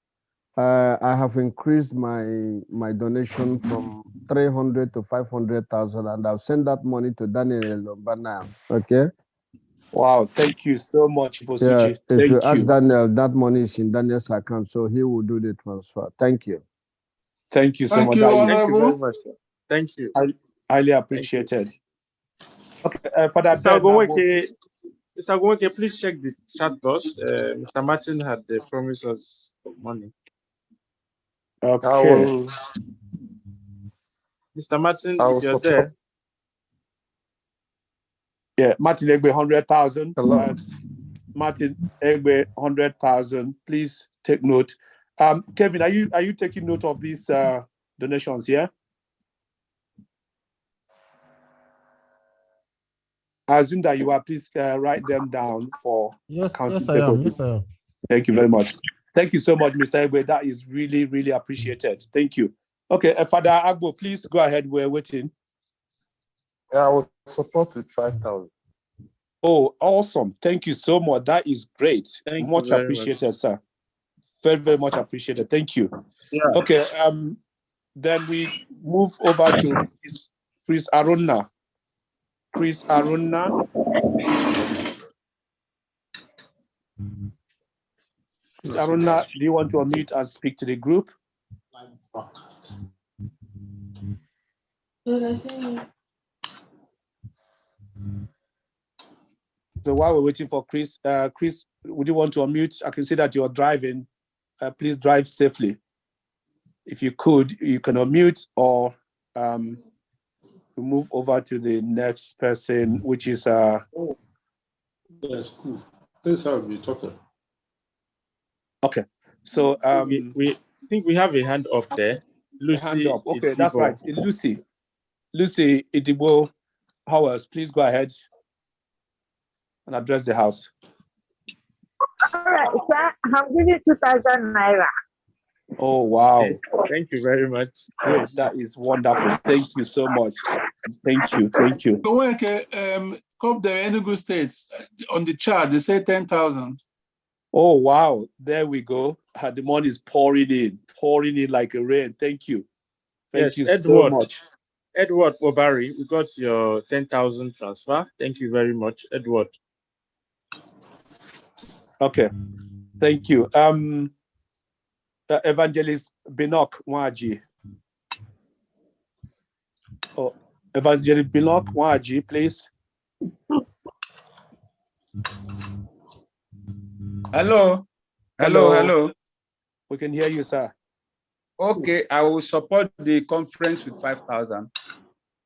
I have increased my donation from 300 to 500,000, and I've sent that money to Daniel Lomba now. Okay. Wow, thank you so much, Ifosuchi. Yeah, if you ask Daniel, that money is in Daniel's account, so he will do the transfer. Thank you. Thank you so much. Thank you very much. Thank you. Highly appreciated. Okay, Father Mr. Goweke, please check the chat box. Mr. Martin had promised us money. Okay. Mr. Martin, if you're there. Yeah, Martin Egbe, 100,000. Martin Egbe, 100,000. Please take note. Kevin, are you taking note of these donations here? I assume that you are. Please write them down for. Yes, I am. Yes, I am. Thank you very much. Thank you so much, Mr. Egbe. That is really, really appreciated. Thank you. Okay, Father Agbo, please go ahead. We're waiting. Yeah, I will support with 5,000. Oh, awesome. Thank you so much. That is great. Much appreciated, sir. Very, very much appreciated. Thank you. Yeah. Okay. Then we move over to Chris Aruna. Chris Aruna. Chris Aruna, do you want to unmute and speak to the group? So while we're waiting for Chris, Chris, would you want to unmute? I can see that you're driving. Please drive safely. If you could, you can unmute or move over to the next person, which is That's cool. This is how we're talking. Okay. So we think we have a hand up there. Lucy. A hand up. Okay, that's right. Lucy Idibo Howells, please go ahead and address the house. All right, sir. I'm giving 2,000 naira. Oh, wow. Okay. Thank you very much. Great. That is wonderful. Thank you so much. Thank you. Thank you. CoPDEM Enugu State, on the chart, they say 10,000. Oh, wow. There we go. The money is pouring in like a rain. Thank you. Thank you so much. Edward Obari, we got your 10,000 transfer. Thank you very much, Edward. Okay, thank you. Evangelist Binok Waji. Oh, Evangelist Binok Waji, please. Hello. Hello. We can hear you, sir. Okay, I will support the conference with 5,000.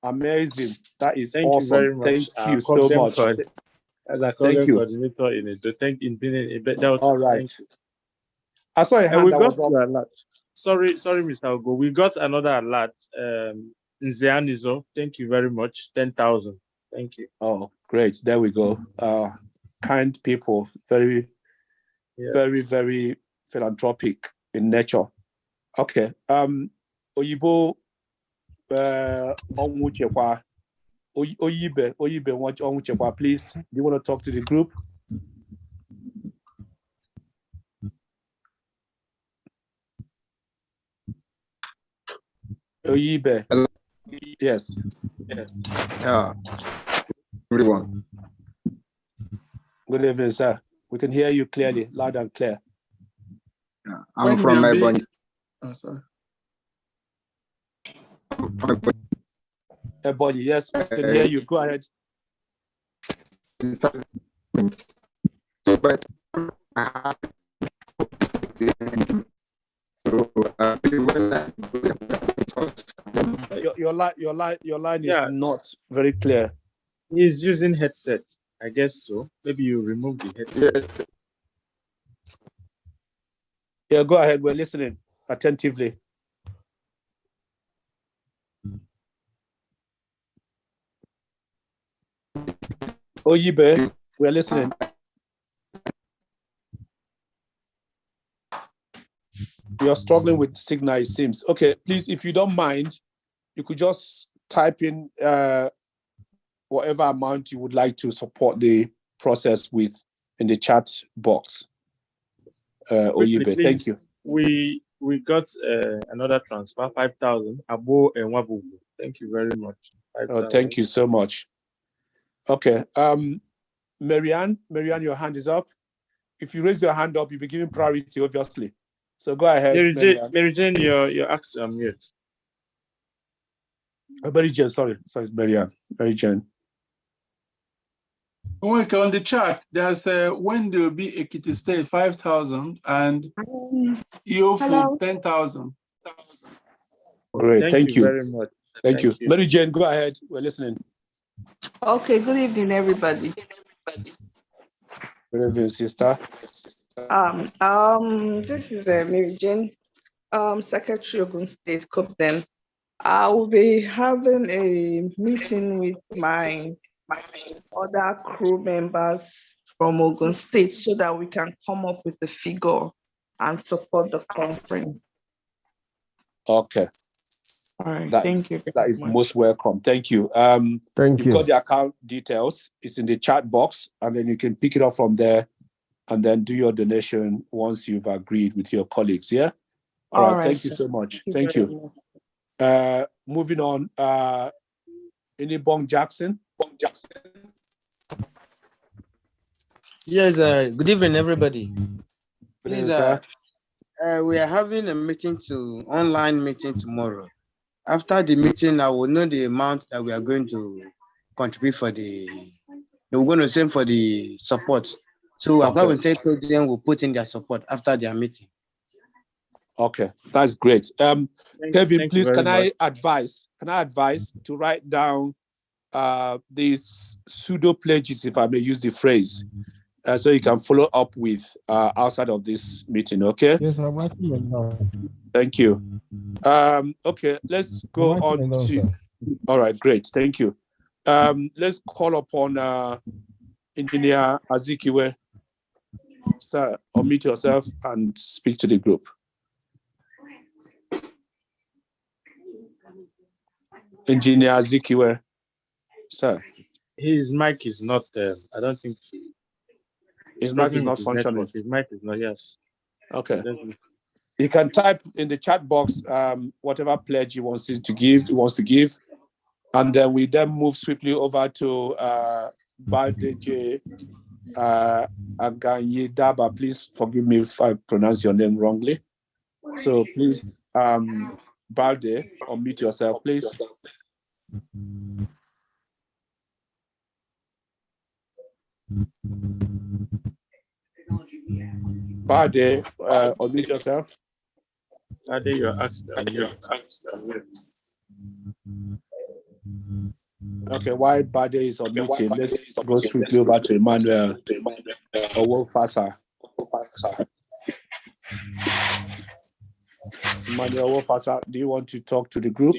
Amazing. That is Thank awesome. you very much. Thank you so much. As a Thank you. coordinator in it, thank in being a better. All right. I saw a hand we that got was up. alert. Sorry, Mr. Ogo. We got another alert. Nzeanizo, thank you very much. 10,000. Thank you. Oh, great. There we go. Kind people, very philanthropic in nature. Okay. Oyibo Onwuchekwa. Oyibe Onwuchekwa, please. Do you want to talk to the group? Oyibe. Hello. Yes. Yeah. Everyone. Good evening, sir. We can hear you clearly, loud and clear. Yeah. I'm from Ebonyi. Oh, sorry. Ebonyi, yes, we can hear you. Go ahead. Your line is not very clear. He's using headset. I guess so. Maybe you remove the headset. Yes. Yeah, go ahead. We're listening attentively. Oyibe, we're listening. You're struggling with signal, it seems. Okay, please, if you don't mind, you could just type in whatever amount you would like to support the process with in the chat box. Oyibe, thank you. We got another transfer, 5,000. Abo and Wabubu. Thank you very much. 5, thank you so much. Okay. Marianne, your hand is up. If you raise your hand up, you'll be given priority, obviously. So go ahead, Mary Jane, your asked on mute. Mary Jane, sorry, it's Marianne. Mary Jane. Okay, on the chart, there's when there will be Ekiti State 5,000 and Iofu 10,000. Great, thank you very much. Thank you. Mary Jane, go ahead. We're listening. Okay, good evening, everybody. Good evening, sister. This is Mary Jane, Secretary of Gov't State, CoPDEM. I will be having a meeting with my other crew members from Ogun State so that we can come up with a figure and support the conference. Okay. All right. Thank you. That is most welcome. Thank you. Thank you. You've got the account details. It's in the chat box, and then you can pick it up from there and then do your donation once you've agreed with your colleagues. Yeah. All right. Thank you so much. Thank you. Moving on. Bong Jackson. Yes, good evening, everybody. Please, sir. we are having a online meeting tomorrow. After the meeting, I will know the amount that we are going to contribute for we're going to send for the support. So I'm going to say to them, we'll put in their support after their meeting. Okay, that's great. Kevin, please, can I much. advise to write down these pseudo pledges, if I may use the phrase, so you can follow up with outside of this meeting, okay? Yes, I'm writing them down. Thank you. Okay, let's go on to... All right, great, thank you. Let's call upon Engineer Azikiwe. Sir, unmute yourself and speak to the group. Engineer Azikiwe, sir. His mic is not, I don't think his mic is not functioning. Network. His mic is not, yes. Okay. You can type in the chat box whatever pledge he wants to give. And then we move swiftly over to Baldeje Aganyedaba. Please forgive me if I pronounce your name wrongly. So please, Balde, unmute yourself, please. Balde, unmute yourself. Balde, you're asked to unmute. Okay, while Bade is unmuted, let's go swiftly over to Emmanuel Owofasa. Emmanuel Owofasa, do you want to talk to the group?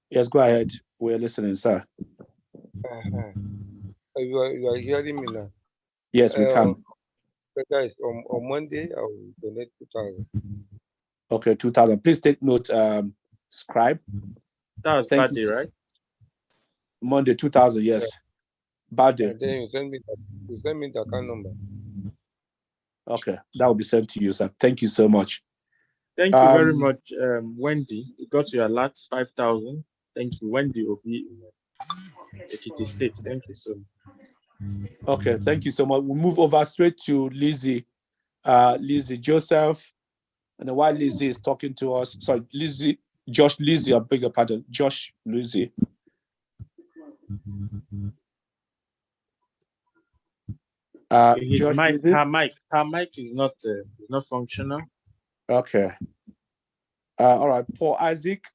Yes, go ahead. We're listening, sir. You are hearing me now? Yes, we can. Guys, on Monday, I will donate 2,000. Okay, 2,000. Please take note, scribe. That was Bade, right? Monday, 2,000, yes. Bade. And then you send me the account number. Okay, that will be sent to you, sir. Thank you so much. Thank you very much, Wendy. You got your last 5,000. Thank you, Wendy Obi, Ekiti State. Thank you so much. Okay, thank you so much. We'll move over straight to Lizzie. Lizzie Joseph. And then while Lizzie is talking to us, sorry, Lizzie, I beg your pardon, Lizzie. Her mic is not functional. Okay. All right, Paul Isaac,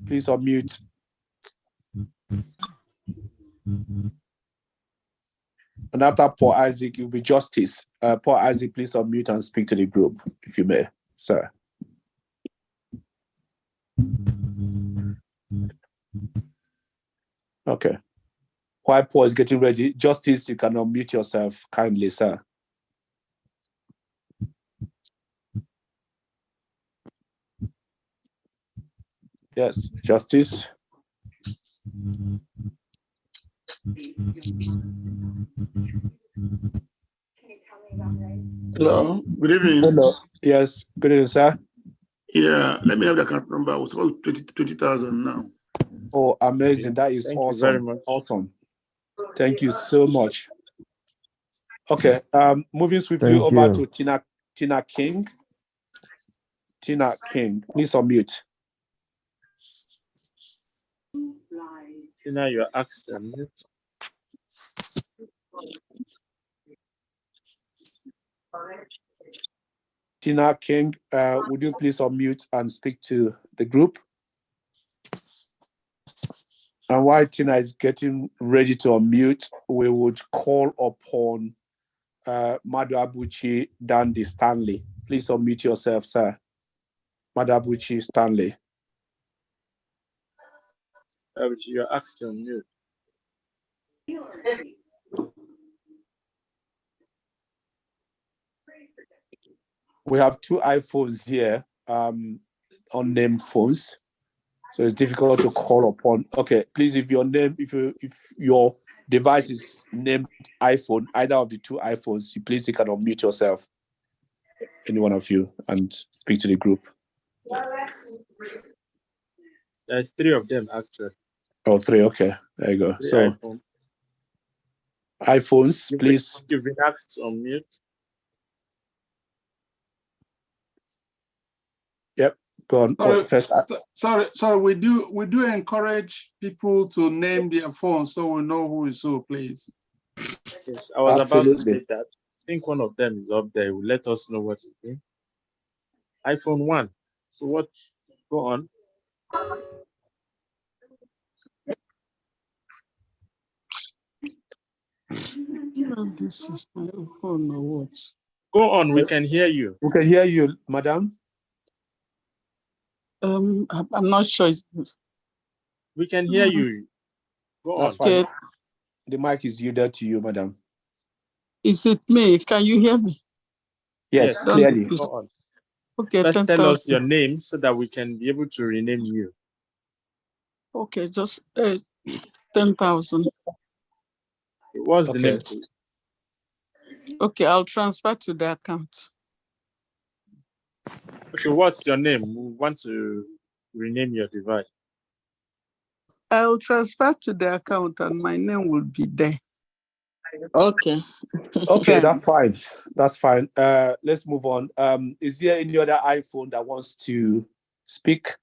please unmute. And after Paul Isaac, you'll be Justice. Paul Isaac, please unmute and speak to the group, if you may, sir. Okay. While Paul is getting ready, Justice, you can unmute yourself kindly, sir. Yes, Justice. Hello, good evening. Hello. Yes, good evening, sir. Yeah, let me have the account number. I was about 20,000 now. Oh, amazing. That is Thank awesome. you very much. Awesome. Thank you so much. Okay, moving swiftly over to Tina King. Tina King, please unmute. Tina, you're asked to unmute. Tina King, would you please unmute and speak to the group? And while Tina is getting ready to unmute, we would call upon Madabuchi Dandy Stanley. Please unmute yourself, sir. Madabuchi Stanley. You're asked to unmute. We have two iPhones here, unnamed phones, so it's difficult to call upon. Okay, please, if your device is named iPhone, either of the two iPhones, you can unmute yourself, any one of you, and speak to the group. There's 3 of them actually. Oh, 3. Okay, there you go. 3 so iPhones, please. You've been asked to unmute. Yep. Go on. Sorry. We do encourage people to name their phone so we know who is who, please. Yes, I was about to say that. I think one of them is up there. Will let us know what it's doing. iPhone 1. So what? Go on. This is my phone or what? Go on. We can hear you. We can hear you, madam. I'm not sure. We can hear you. Go That's on. fine. The mic is yielded to you, madam. Is it me? Can you hear me? Yes, clearly. Go on. Okay. First, tell us your name so that we can be able to rename you. Okay, just 10,000. What's the name? Okay, I'll transfer to the account. Okay, what's your name? We want to rename your device. I'll transfer to the account and my name will be there. Okay. Okay, that's fine. That's fine. Let's move on. Is there any other iPhone that wants to speak?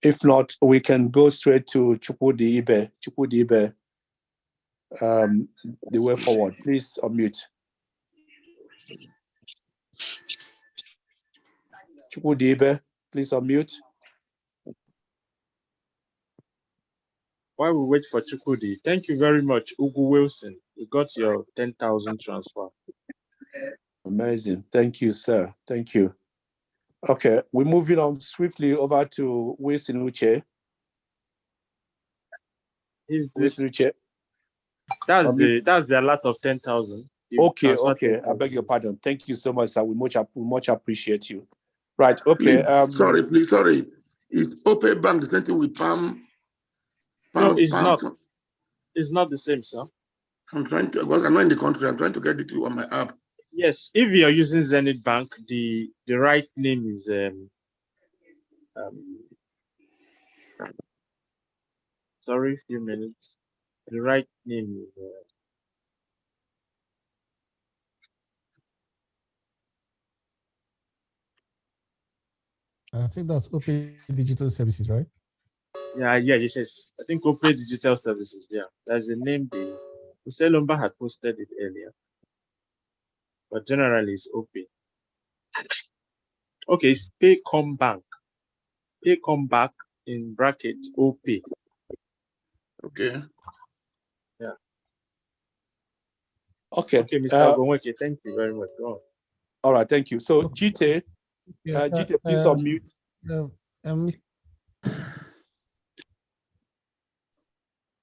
If not, we can go straight to CoPDEM. CoPDEM, the way forward. Please unmute. CoPDEM, please unmute. While we wait for Chukudi, thank you very much, Ugu Wilson. You got your 10,000 transfer. Amazing. Thank you, sir. Thank you. Okay, we're moving on swiftly over to Wilson Uche. Is this? Wilson Uche. That's the lot of 10,000. Okay. I beg your pardon. Thank you so much, sir. We much appreciate you. Right. Okay. Please, sorry. Is OPay Bank the same thing with Palm? No, it's not. It's not the same, sir. I'm trying to, because I'm not in the country. I'm trying to get it on my app. Yes, if you're using Zenith Bank, the right name is sorry, a few minutes. The right name is I think that's OPay Digital Services, right? Yeah, yes. I think OPay Digital Services. Yeah, that's the name. The Selumba had posted it earlier, but generally it's OPay. Okay, it's Paycom Bank. Paycom Bank in bracket OPay. Okay. Yeah. Okay. Okay, Mr. Ogwonweke, thank you very much. Go on. All right, thank you. So GT, GT, please unmute.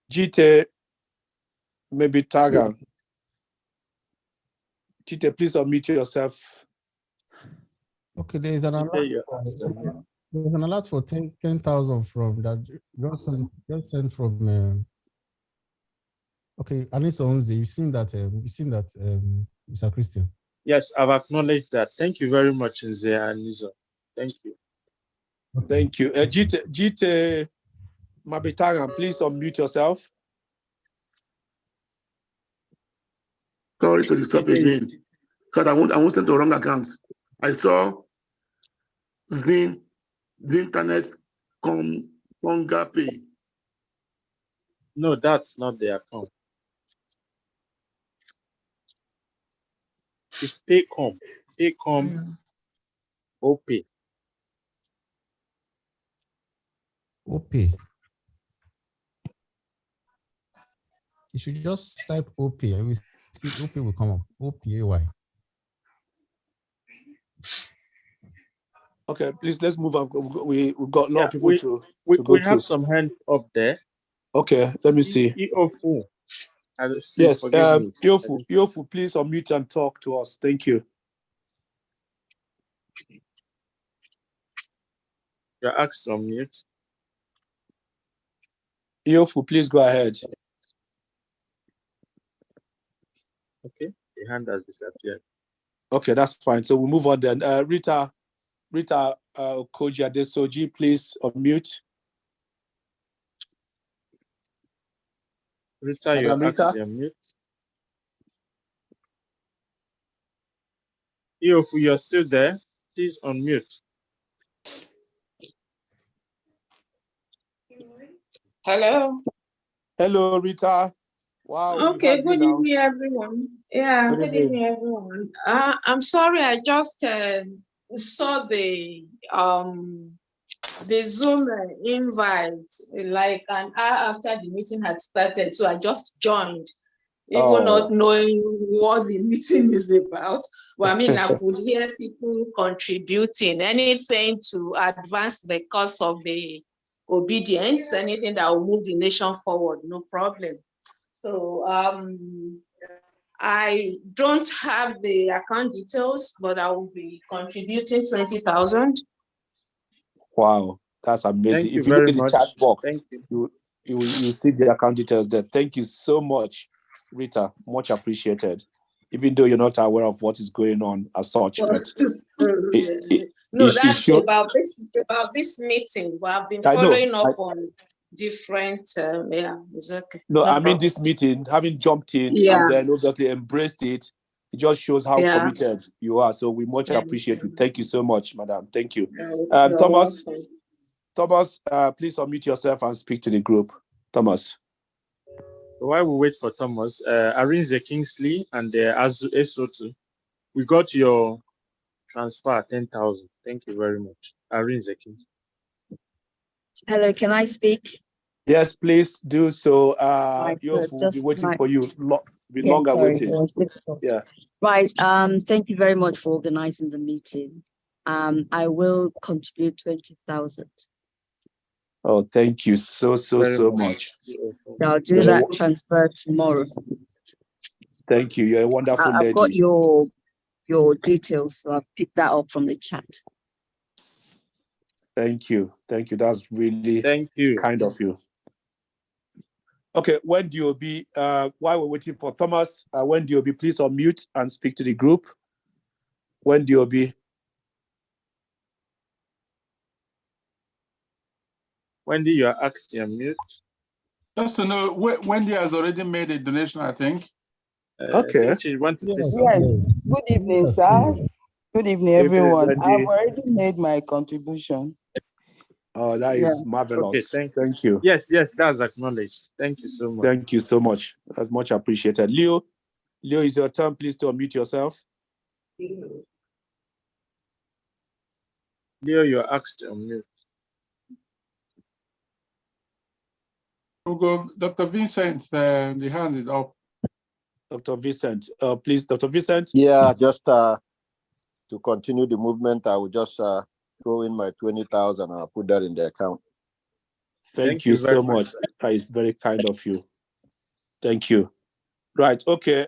GT, maybe Taga. GT, please unmute yourself. Okay, there's an alert for 10,000 from that just sent from okay, Anissa Onze. You've seen that Mr. Christian. Yes, I've acknowledged that. Thank you very much, Nze and Nizo. Thank you. Thank you. GT Mabitagan, please unmute yourself. Sorry to disturb again. Because I won't send to the wrong account. I saw the internet Conga Pay. No, that's not the account. It's Paycom. Paycom OPay. OPay. You should just type OPay and we see OPay will come up. OPAY. Okay, please let's move on. We've got a lot of people to go we to. have some hands up there. Okay, let me see. Iofu. Yes, Iofu, please unmute and talk to us. Thank you. You're asked to unmute. Iofu, please go ahead. Okay, the hand has disappeared. Okay, that's fine. So we'll move on then. Rita Koji Adesoji, please unmute. Rita, you're asked to unmute. Iofu, you're still there. Please unmute. Hello. Hello, Rita. Wow. Okay, good evening, everyone. Yeah, good evening, everyone. I'm sorry, I just saw the Zoom invite like an hour after the meeting had started, so I just joined, even not knowing what the meeting is about. Well, I mean, I could hear people contributing, anything to advance the cause of the obedience, anything that will move the nation forward, no problem. So I don't have the account details, but I will be contributing 20,000. Wow, that's amazing. If you look at the chat box, you see the account details there. Thank you so much, Rita. Much appreciated. even though you're not aware of what is going on as such. But no, that's about this meeting. We have been following up on different. Yeah, it's okay. No, I mean problem. this meeting, having jumped in and then obviously embraced it, it just shows how committed you are. So we much appreciate it. Thank you so much, madam. Thank you. Thomas, please unmute yourself and speak to the group. Thomas. While we wait for Thomas, Arinze Kingsley and Esotu, we got your transfer 10,000. Thank you very much. Arinze Kingsley. Hello, can I speak? Yes, please do so. We'll be waiting for you. Longer waiting. Yeah. Right. Thank you very much for organizing the meeting. I will contribute 20,000. Oh, thank you so much. I'll do that transfer tomorrow. Thank you. You're a wonderful lady. I've got your details, so I've picked that up from the chat. Thank you. Thank you. That's really kind of you. Okay, when do you be, while we're waiting for Thomas, when do you be, please unmute and speak to the group. When do you be? Wendy, you are asked to unmute. Just to know, Wendy has already made a donation, I think. Okay. You want to say Yes. something? Good evening, sir. Good evening, everyone. I've already made my contribution. Oh, that is marvelous. Okay, thank you. Yes, that's acknowledged. Thank you so much. Thank you so much. That's much appreciated. Leo, it's your turn. Please to unmute yourself. Leo, you're asked to unmute. We'll go, Dr. Vincent, the hand is up. Dr. Vincent, please, Dr. Vincent. Yeah, just to continue the movement, I will just throw in my 20,000 and I'll put that in the account. Thank you so much. That is very kind of you. Thank you. Right. Okay.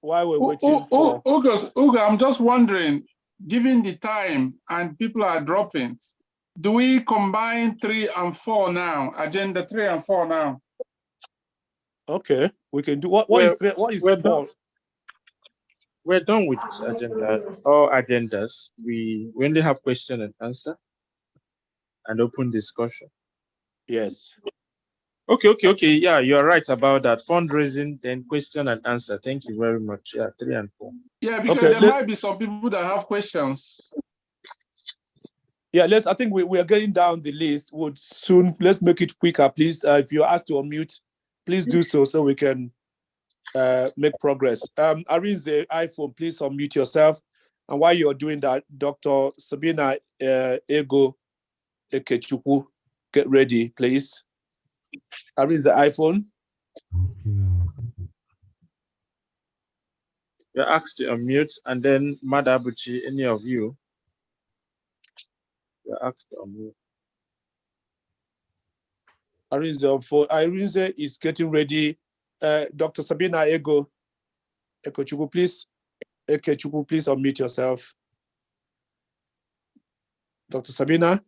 While we're waiting for Ugo, I'm just wondering, given the time and people are dropping, do we combine 3 and 4 now? Agenda 3 and 4 now? Okay, we can do what is 4? We're done with agenda, all agendas. We only have question and answer and open discussion. Yes. Okay. Yeah, you're right about that. Fundraising, then question and answer. Thank you very much. Yeah, 3 and 4. Yeah, because there might be some people that have questions. Yeah, I think we are getting down the list. Let's make it quicker, please. If you're asked to unmute, please do so we can make progress. Arinze iPhone, please unmute yourself. And while you're doing that, Dr. Sabina Ego Ekechukwu, get ready, please. Arinze iPhone. You're asked to unmute, and then Madabuchi, any of you, you're asked to unmute. Arinze is getting ready. Dr. Sabina Ego Ekechukwu, please. Ekechukwu, please unmute yourself. Dr. Sabina.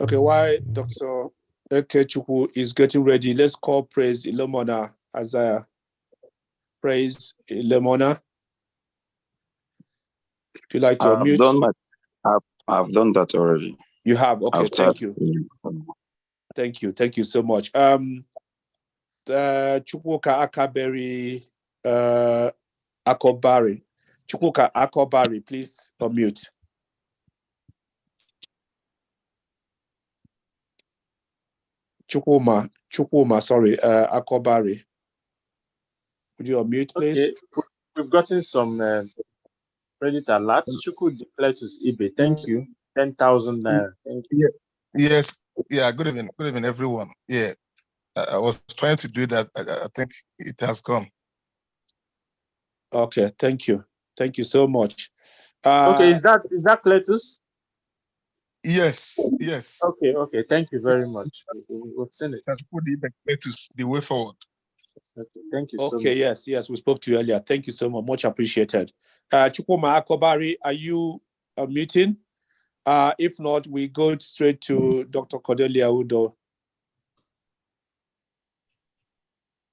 Okay, while Dr. Ekechukwu is getting ready, let's call Praise Ilemona Isaiah. Praise Ilemona. Would you like to unmute? I've done that already. You have? Okay, thank you. Thank you so much. Chukwuka Akaberi Akobari. Chukwuka Akobari, please unmute. Chukwuma, sorry, Akobari. Would you unmute, please? Okay, we've gotten some credit alerts. Chukwu declared to eBay. Thank you. 10,000 naira. Thank you. Yes. Yeah. Good evening, everyone. Yeah. I was trying to do that. I think it has come. Okay. Thank you so much. Okay. Is that Cletus? Yes. Okay. Thank you very much. We've seen it. Cletus, the way forward. Okay. Thank you so much. Okay. Yes. We spoke to you earlier. Thank you so much. Much appreciated. Chukwuma Akobari, are you unmuting? If not, we go straight to Dr. Cordelia Udo.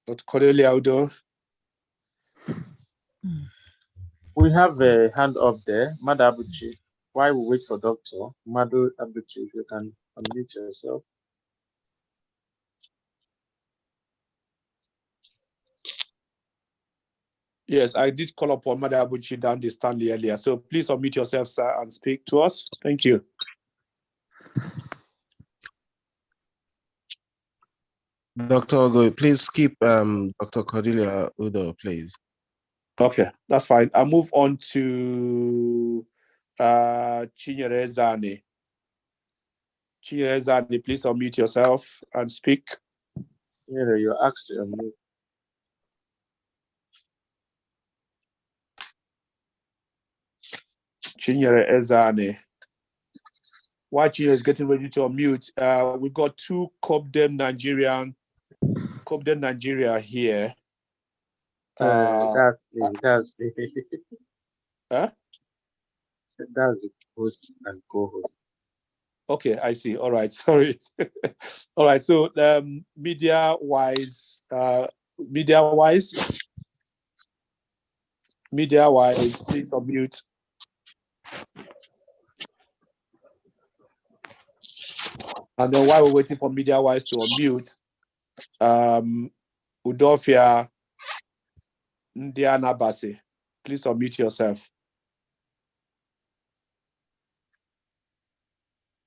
Dr. Cordelia Udo. We have a hand up there, Madu Abuchi. While we wait for Dr. Madu Abuchi, if you can unmute yourself. Yes, I did call upon Madu Abuchi down the Stanley earlier. So please unmute yourself, sir, and speak to us. Thank you. Dr. Ogo, please keep Dr. Cordelia Udo, please. Okay, that's fine. I'll move on to Chinyere Zani. Chinyere Zani, please unmute yourself and speak. Chinyere, you're asked to unmute. Chinyere Ezane. While Chinyere is getting ready to unmute, we've got two CoPDEM Nigeria here. That's me. Huh? That's the host and co-host. Okay, I see. All right, sorry. All right, so media-wise, please unmute. And then while we're waiting for media-wise to unmute, Udofia Ndiana Basi, please unmute yourself.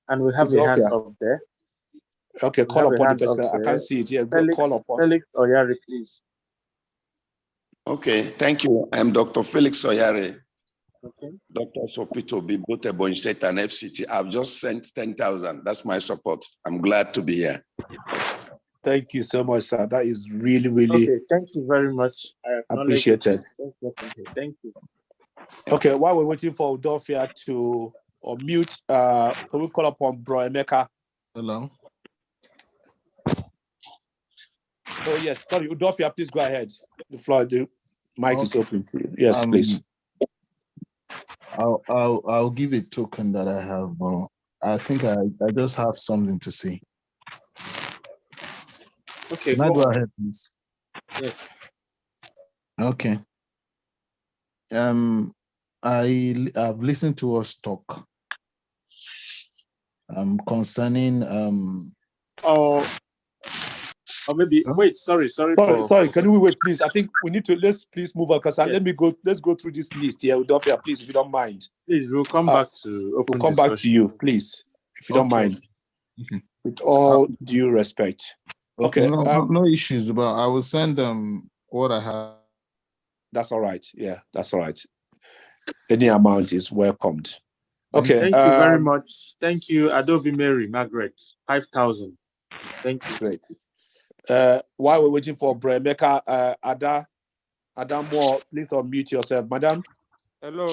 And we have a hand up there. Okay, call upon the person. I can't see it. Yeah, call upon. Felix Oyari, please. Okay, thank you. I'm Dr. Felix Oyari. Okay. Dr. Sopito Bibote Bonyi State and FCT. I've just sent 10,000. That's my support. I'm glad to be here. Thank you so much, sir. That is really, really. Okay, thank you very much. I appreciate it. Thank you. Okay, while we're waiting for Udofia to unmute, can we call upon Bro Emeka? Hello. Oh yes, sorry, Udofia, please go ahead. The mic is open to you. Yes, please. I'll give a token that I have. I think I just have something to say. Okay, can I go ahead, please? Yes. Okay. I've listened to us talk concerning or maybe wait, sorry. Can we wait, please? I think we need to let's please move on because let's go through this list here, Udofia, please, if you don't mind. Please, we'll come back to open We'll come back to you, please, if you don't mind. Okay. With all due respect. Okay. No issues, but I will send them what I have. That's all right. Yeah, that's all right. Any amount is welcomed. Okay. Thank you very much. Thank you, Adobe Mary Margaret, 5,000. Thank you. Great. While we're waiting for Bremeka, Adam Moore, please unmute yourself, madam. Hello.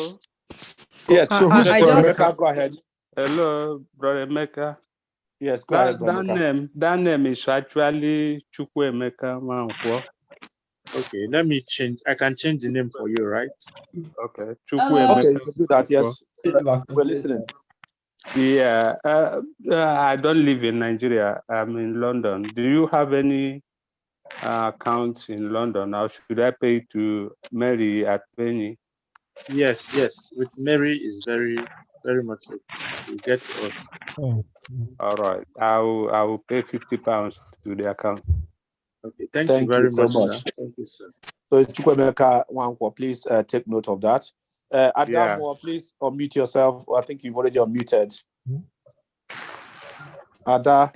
Yes, Bremeka, go ahead. Hello, Brother Emeka. Yes, go ahead, Bremeka. That name is actually Chukwuemeka Nwankwo. Okay, let me change. I can change the name for you, right? Okay, Chukwuemeka. Okay, you can do that, yes. We're listening. Yeah, I don't live in Nigeria. I'm in London. Do you have any accounts in London? Or should I pay to Mary at Penny? Yes. With Mary is very, very much okay. You get to us. All right. I will pay £50 to the account. Okay. Thank you very much, sir. Thank you, sir. So it's Chukwuemeka Nwankwo. Please take note of that. Adam, please unmute yourself. I think you've already unmuted. Ada.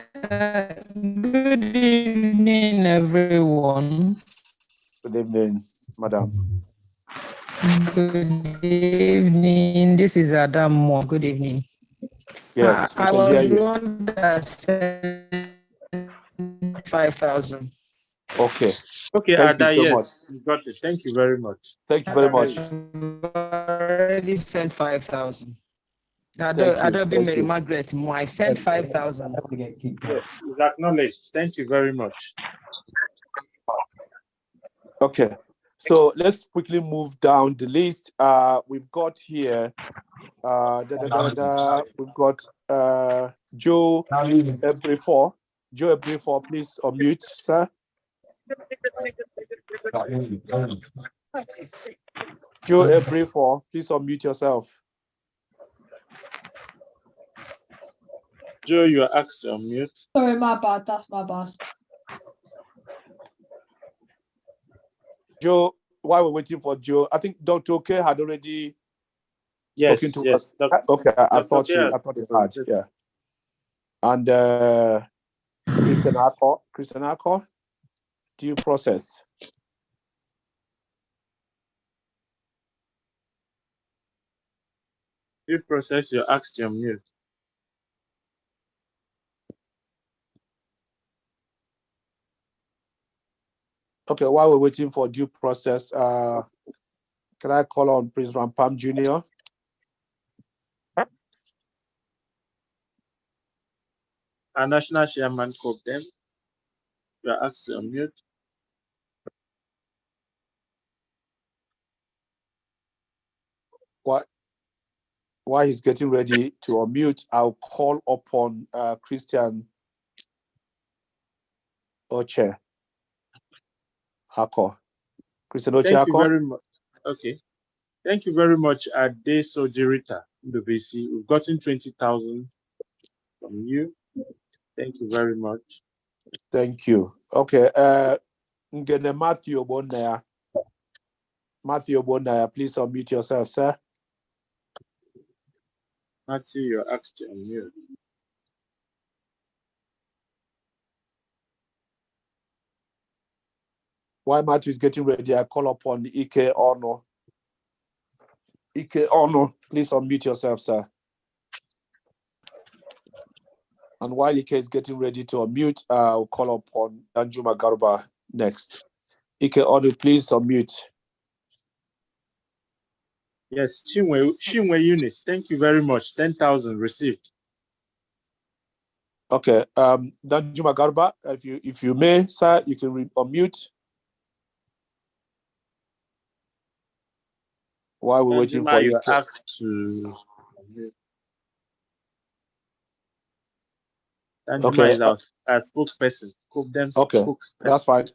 Good evening, everyone. Good evening, madam. Good evening. This is Adam Moore. Good evening. Yes, I was the one that said 5,000. Okay. Okay, Thank Ada, you so yes, much. you got it. Thank you very much. Thank you very much. I've already sent 5,000. Adobe Mary Margaret, I sent 5,000. Yes, it's acknowledged. Thank you very much. Okay, so let's quickly move down the list. We've got here, we've got Joe Ebrifor. Joe Ebrifor, please unmute, sir. Joe Ebrifo, please unmute yourself. Joe, you are asked to unmute. Sorry, my bad. That's my bad. Joe, while we're waiting for Joe, I think Dr. K had already spoken to us. Okay, I thought he had, yeah. And Christian Arco, due process. Due process, you're asked to unmute. Okay, while we're waiting for due process, can I call on Prince Rampam Jr.? Our national chairman, CoPDEM, you are asked to unmute. While he's getting ready to unmute, I'll call upon Christian Oche Ako. Christian Oche Thank you Ako. very much. Okay. Thank you very much, Ade Sojirita, Ndobisi. We've gotten 20,000 from you. Thank you very much. Thank you. Okay. Ngene Matthew Bonaya. Matthew Bonaya, please unmute yourself, sir. Matthew, you're asked to unmute. While Matthew is getting ready, I call upon Ike Ono. Ike Ono, please unmute yourself, sir. And while Ike is getting ready to unmute, I'll call upon Danjuma Garba next. Ike Ono, please unmute. Yes, Chinwe Eunice, thank you very much. 10,000 received. Okay, Danjuma Garba, if you may, sir, you can unmute. While we're waiting for you, you. Asked to unmute. Danjuma Okay. is our spokesperson. Okay, spokesperson. that's fine.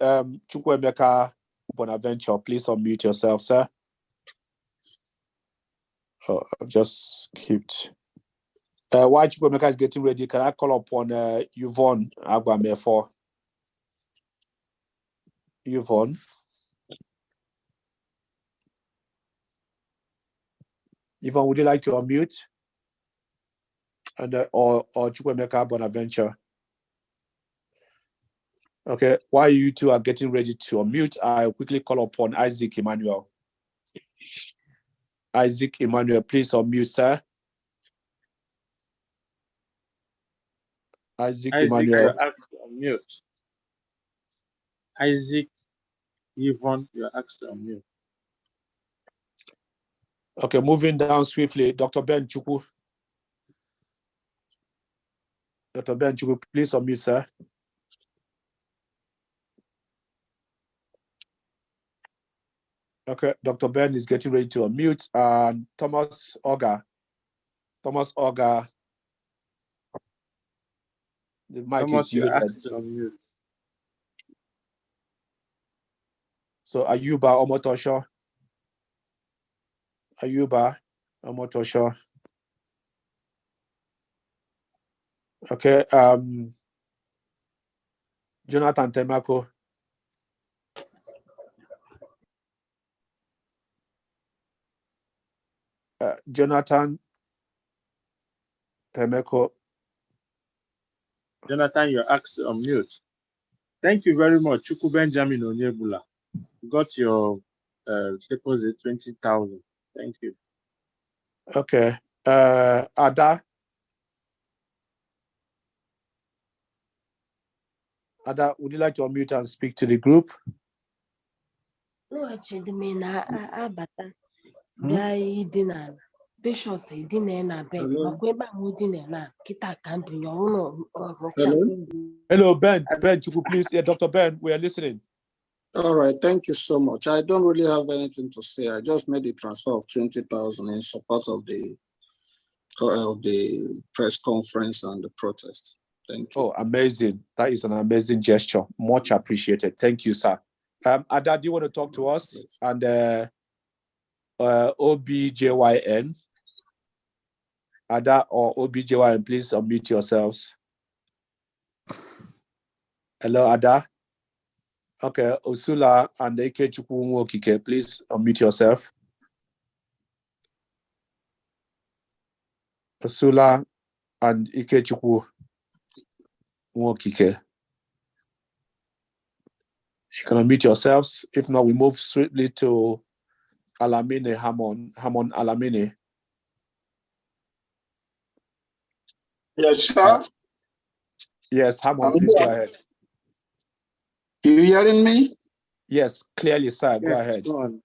Chukwemeka Bonaventure, please unmute yourself, sir. Oh, I've just skipped. While Chukwemeka is getting ready, can I call upon Yvonne Agbamefo? Yvonne. Yvonne, would you like to unmute? And or Chukwemeka Bonaventure? Okay, while you two are getting ready to unmute, I'll quickly call upon Isaac Emmanuel. Isaac Emmanuel, please unmute, sir. Isaac Emmanuel. You're asked to unmute. Isaac, Yvonne, you're asked to unmute. Okay, moving down swiftly, Dr. Ben Chukwu. Dr. Ben Chukwu, please unmute, sir. Okay, Dr. Ben is getting ready to unmute. And Thomas Oga. Thomas Oga. The mic Thomas, is you're muted. asked to unmute. So Ayuba Omotosho. Ayuba Omotosho. Okay, Jonathan Temako. Jonathan Temako. Jonathan, you're asked to unmute. Thank you very much, Chukwu Benjamin Onyebula. You got your deposit 20,000. Thank you. Okay, Ada. Ada, would you like to unmute and speak to the group? Hello, Ben. Ben, please. Yeah, Dr. Ben, we are listening. All right, thank you so much. I don't really have anything to say. I just made a transfer of 20,000 in support of the press conference and the protest. Thank you. Oh, amazing. That is an amazing gesture. Much appreciated. Thank you, sir. Ada, do you want to talk to us? And OBJYN. Ada or OBJYN, please unmute yourselves. Hello, Ada. Okay, Usula and Ikechukwu Nwokike, please unmute yourself. Usula and Ikechukwu Nwokike. You can unmute yourselves. If not, we move swiftly to Alamine Hamon Alamine. Yes, sir. Yes, Hamon, please go ahead. You hearing me? Yes, clearly, sir. Go Yes, ahead. go on.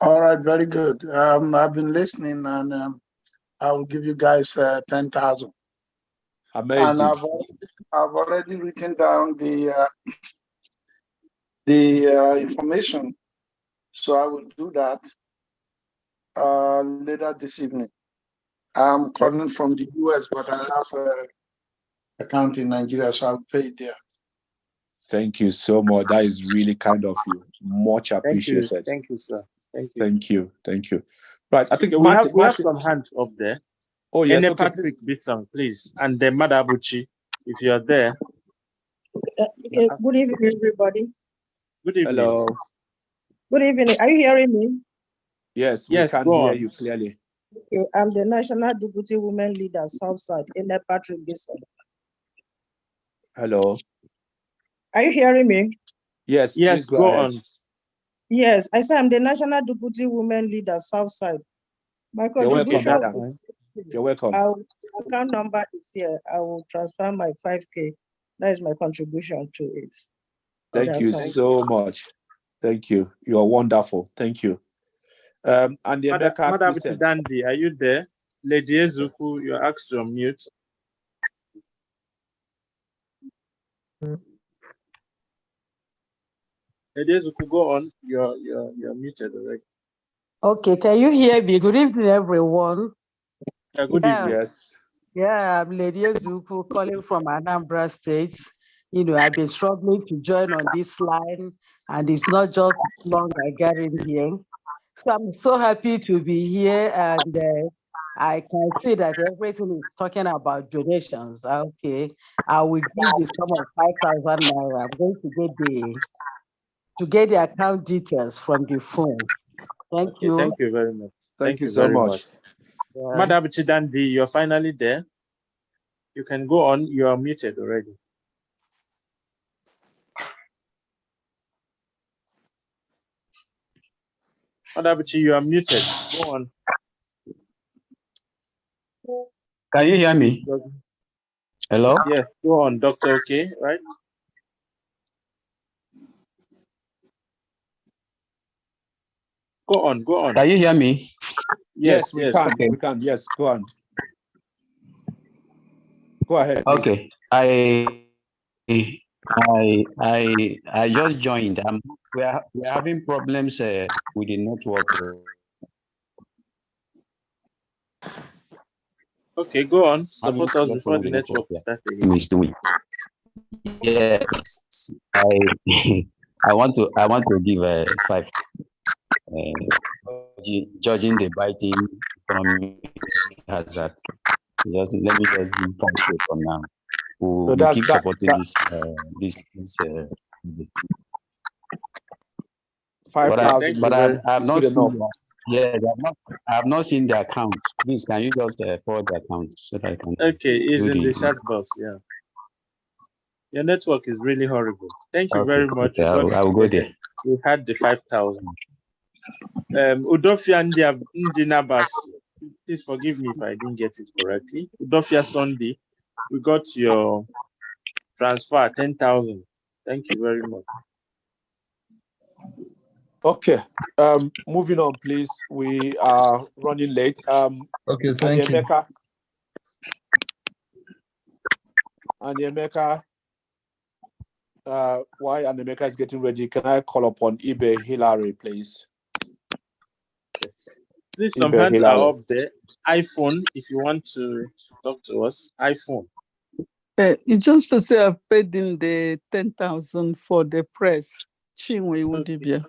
All right, very good. I've been listening, and I will give you guys 10,000. Amazing. And I've already written down the information, so I will do that later this evening. I'm calling from the US, but I have an account in Nigeria, so I'll pay it there. Thank you so much. That is really kind of you. Much appreciated. Thank you, sir. Thank you. Thank you. Thank you. Right. I think we have some hands up there. Oh, yes. Ene Okay, Patrick Bisson, please. And then Madabuchi, if you are there. Good evening, everybody. Good evening. Hello. Good evening. Are you hearing me? Yes, we can hear you clearly. Okay, I'm the National Deputy Women Leader, Southside, Ene Patrick Bisson. Hello. Are you hearing me? Yes, please go ahead. on. Yes, I say I'm the National Deputy Women Leader, Southside. My contribution. You're welcome. You're welcome. Our account number is here. I will transfer my 5K. That is my contribution to it. Thank you so much. Thank you. You are wonderful. Thank you. And the Madam Dandy, are you there? Lady Ezuku, you're asked to unmute. Lady Ezuku, go on. You're muted already. Okay, can you hear me? Good evening, everyone. Good evening. Yes. Yeah, I'm Lady Ezuku calling from Anambra State. You know, I've been struggling to join on this line, and it's not just long I got in here. So I'm so happy to be here, and I can see that everything is talking about donations. Okay, I will give the sum of 5,000 naira. I'm going to get the account details from the phone. Thank you. Thank you very much. Thank you so much. Yeah. Madam Chidandi, you're finally there. You can go on. You are muted already. Madam Chi, you are muted. Go on. Can you hear me? Hello? Yes, go on, Dr. Okay, right? Go on, go on. Can you hear me? Yes, we can. Okay. We can. Yes, go on. Go ahead. Okay. Please. I just joined. We're having problems with the network. Okay, go on. Support us before the network starts again. Doing. Yes, I want to give a 5. Judging the biting economy hazard. Let me just give 5 for now. We'll keep supporting this. 5,000. But I've not seen. I have not seen the account. Please, can you just forward the account so that I can? Okay, it's in the chat box. Yeah. Your network is really horrible. Thank you very much. Okay, I will go there. We had the 5,000. Udofia Ndinabas, please forgive me if I didn't get it correctly. Udofia Sunday, we got your transfer 10,000. Thank you very much. Okay. Moving on, please. We are running late. Okay, thank you. Anyemeka, while Anyemeka is getting ready, can I call upon Ibe Hillary, please? Yes. Please, some hands are up there. iPhone, if you want to talk to us, iPhone. It's just to say I've paid in the 10,000 for the press. Chinwe Udibia.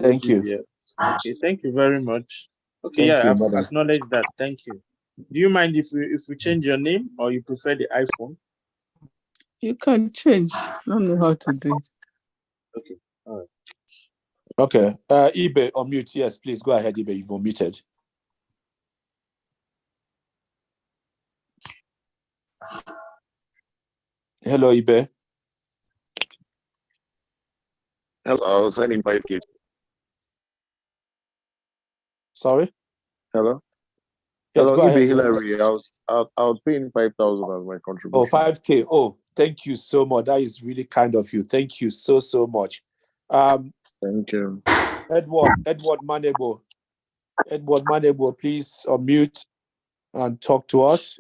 Thank you. Okay, thank you very much. Okay, Thank yeah, you, I've madam. acknowledged that. Thank you. Do you mind if we change your name, or you prefer the iPhone? You can change. I don't know how to do it. Okay, all right. Okay, Ibe, unmute. Yes, please go ahead, Ibe. You've unmuted. Hello, Ibe. Hello, I was sending 5K. Sorry? Hello? Yes, Hello, go ahead. Ibe Hillary. I was paying 5,000 as my contribution. Oh, 5K. Oh, thank you so much. That is really kind of you. Thank you so much. Thank you. Edward Manebo. Edward Manebo, please unmute and talk to us.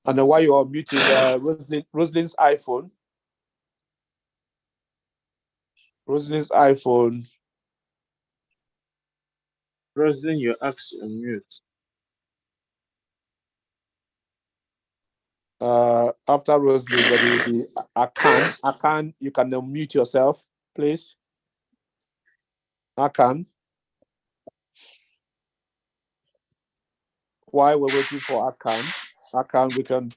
And then while you're muting, Rosalind's iPhone. Rosalind's iPhone. Rosalind, you're asked to unmute. After Rosalind, there will be Akan. You can unmute yourself, please. Akan. While we're waiting for Akan, we can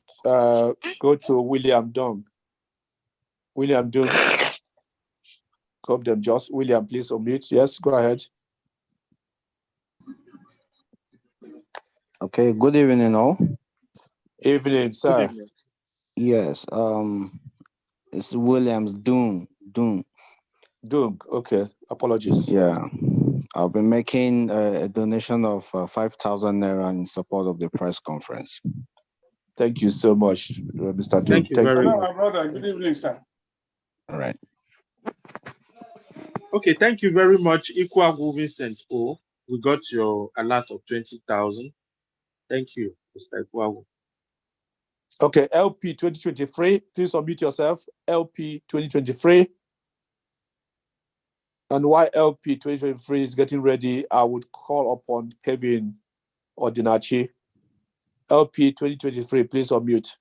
go to William Dung. William Dung. CoPDEM just. William, please unmute. Yes, go ahead. Okay, good evening all. Evening, sir. Good evening. Yes, it's Williams Dung. Dung, okay. Apologies. Yeah, I'll be making a donation of 5,000 Naira in support of the press conference. Thank you so much, Mr. Dung. Thank you very much. My brother, good evening, sir. All right. Okay, thank you very much, Ikwagu Vincent O. We got your alert of 20,000. Thank you, Mr. Ikwagu. Okay, LP 2023, please unmute yourself. LP 2023. And while LP 2023 is getting ready, I would call upon Kevin Ordinachi. LP 2023, please unmute.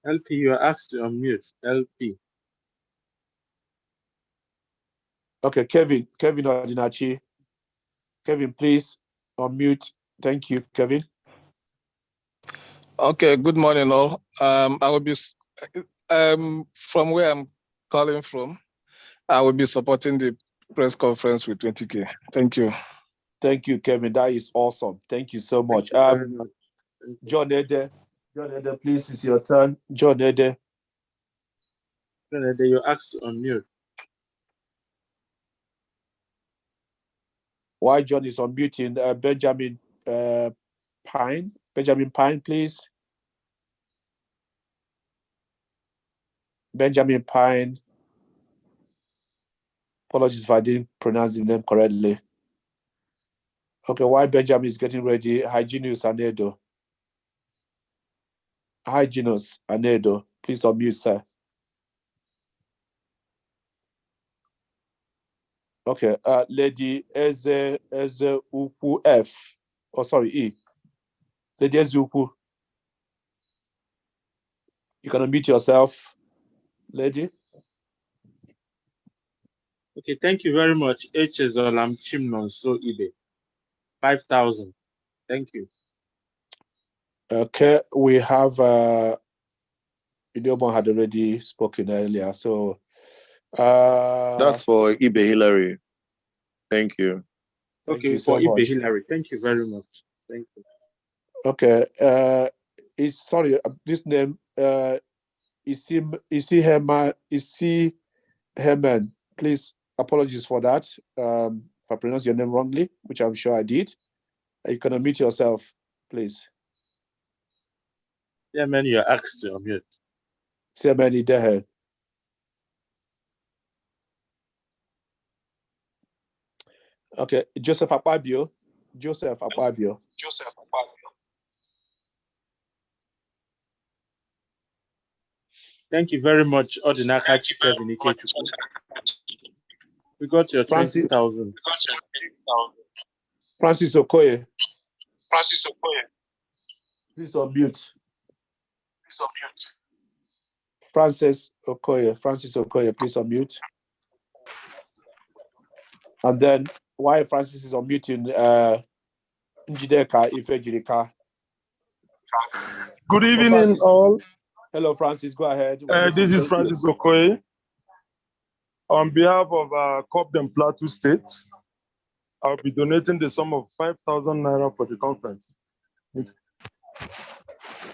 LP, you are asked to unmute. LP. Okay, Kevin Ordinachi. Kevin, please unmute. Thank you, Kevin. Okay, good morning all. I will be from where I'm calling from. I will be supporting the press conference with 20K. Thank you. Thank you, Kevin. That is awesome. Thank you so much. John Ede. John Ede, please, it's your turn. John Ede. John Ede, you're asked to unmute. While John is unmuting, Benjamin Pine. Benjamin Pine, please. Benjamin Pine. Apologies if I didn't pronounce the name correctly. Okay, while Benjamin is getting ready, Hyginus Anedo. Hyginus Anedo, please unmute, sir. Okay, Lady Eze Uku F. Oh, sorry, E. Lady Eze Uku. You can unmute yourself, lady. Okay, thank you very much. Olam Chimnon So Ibe. 5,000. Thank you. Okay, we have Idiobon had already spoken earlier, so That's for Ibe Hillary. Thank you. Thank Okay, you for so Ibe much. Hillary. Thank you very much. Thank you. Okay, this name Isi Herman. Please, apologies for that. If I pronounce your name wrongly, which I'm sure I did. You can unmute yourself, please. Yeah, man, you're asked to unmute. Siamani Dehe. Okay, Joseph Akpabio. Thank you very much, Odinaka Kevin Ikechukwu. We got your 20,000. Francis Okoye. Please unmute. Francis Okoye, please unmute. And then while Francis is unmuting, Njideka Ifejirika. Good evening, all. Hello, Francis. Go ahead. This is Francis Okoye. On behalf of CoPDEM Plateau State, I'll be donating the sum of 5,000 naira for the conference.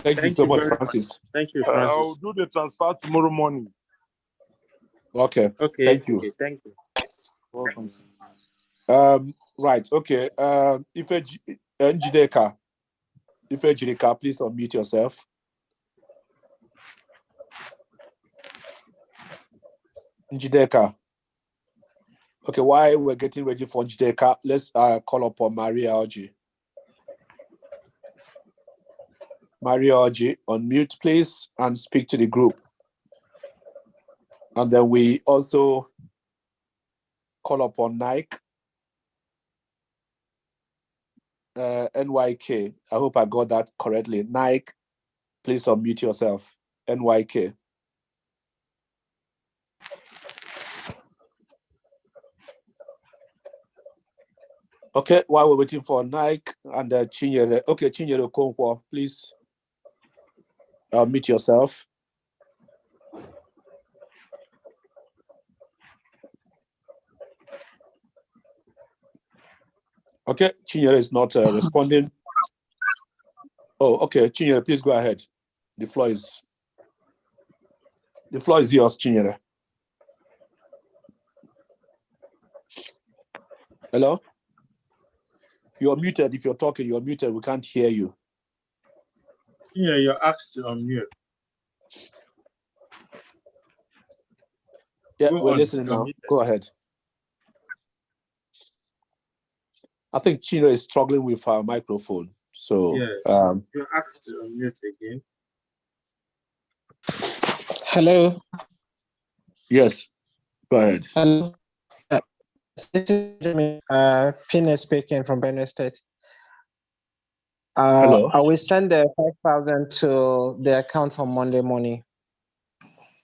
Thank you so much, Francis. Thank you, Francis. I'll do the transfer tomorrow morning. Okay. Thank you. Okay, thank you. Welcome. Right. Okay. Njideka, please unmute yourself. Njideka. Okay, while we're getting ready for Njideka, let's call upon Maria Oji. Maria Oji, unmute, please, and speak to the group. And then we also call upon Nike, NYK. I hope I got that correctly. Nike, please unmute yourself. NYK. Okay, while we're waiting for Nike and Chinyere. Okay, Chinyere Okonkwo, please unmute yourself. Okay, Chinyere is not responding. Oh, okay, Chinyere, please go ahead. The floor is yours, Chinyere. Hello? You're muted. If you're talking, you're muted. We can't hear you. Yeah, you're asked to unmute. Yeah, we're listening now. Go ahead. I think Chino is struggling with her microphone. So yeah, you're asked to unmute again. Hello. Yes, go ahead. Hello. This is Jimmy, Finney speaking from Benue State. Hello. I will send the 5,000 to the account on Monday morning.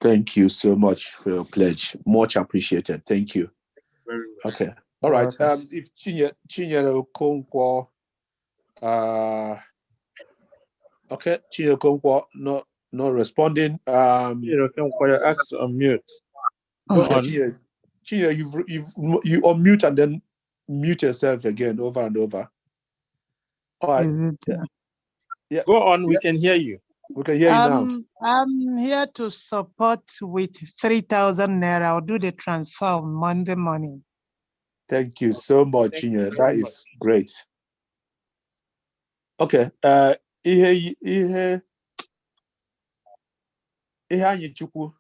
Thank you so much for your pledge. Much appreciated. Thank you. Very much. Okay. All right. If Chinyere Okonkwo, okay, Chinyere Okonkwo not responding. Chinyere Okonkwo, you're asked to unmute. Go okay, on. Chinyere, you unmute and then mute yourself again over and over. All right. Is it? Yeah. Go on. We can hear you. We can hear you now. I'm here to support with 3,000 naira. I'll do the transfer on Monday morning. Thank you so much, Chinyere. That is great. Okay. Ihe Chukwu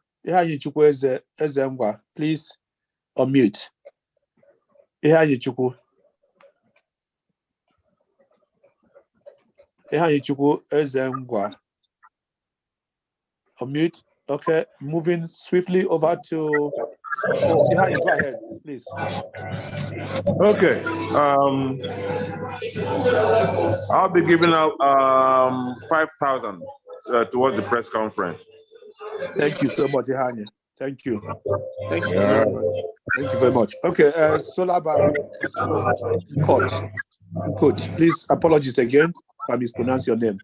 eze ngwa, please unmute. Ihe Chukwu eze ngwa. Unmute. Okay, moving swiftly over to go ahead, please. Okay. I'll be giving out 5,000 towards the press conference. Thank you so much, Ihanye. Thank you. Thank you very much. Thank you very much. Okay, Solaba Court, please, apologies again if I mispronounce your name.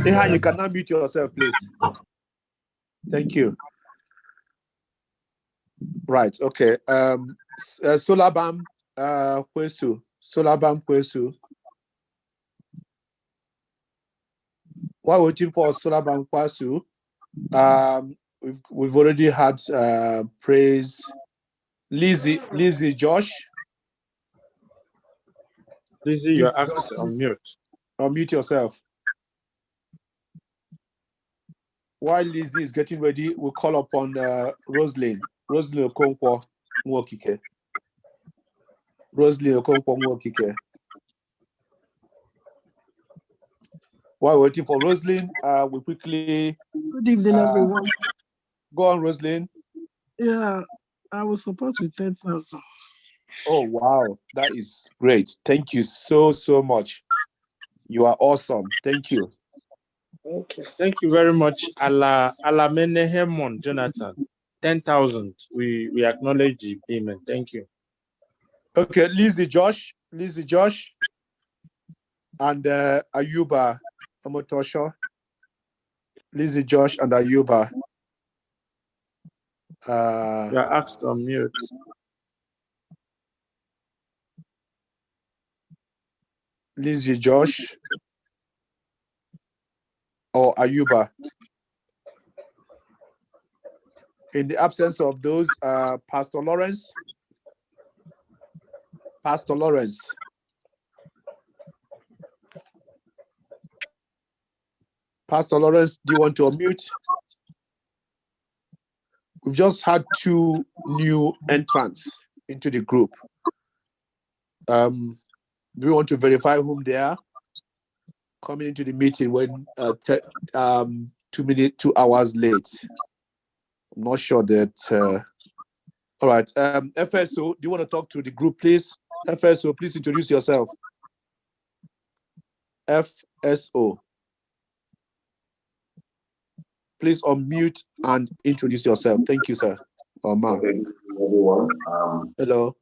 You can now mute yourself, please. Thank you. Right, okay. Solabam Kwesu. While waiting for Solabam Kwesu, we've already had praise. Lizzie Josh. Lizzie, you're asked to unmute. Unmute yourself. While Lizzie is getting ready, we'll call upon Roslyn Okonkwo Nwokike. While waiting for Rosalind, we quickly. Good evening, everyone. Go on, Rosalind. Yeah, I will support with 10,000. Oh, wow. That is great. Thank you so much. You are awesome. Thank you. Okay. Thank you very much. Alamene Hemon Jonathan, 10,000. We acknowledge the payment. Thank you. Okay, Lizzie Josh, and Ayuba Omotosho. Lizzie Josh and Ayuba. You are asked on mute. Lizzie Josh or Ayuba. In the absence of those, Pastor Lawrence. Pastor Lawrence. Pastor Lawrence, do you want to unmute? We've just had 2 new entrants into the group. Do we want to verify whom they are? Coming into the meeting when 2 hours late. I'm not sure that. All right. FSO, do you want to talk to the group, please? FSO, please introduce yourself. FSO. Please unmute and introduce yourself. Thank you, sir. Oh, man. Okay, everyone. Hello.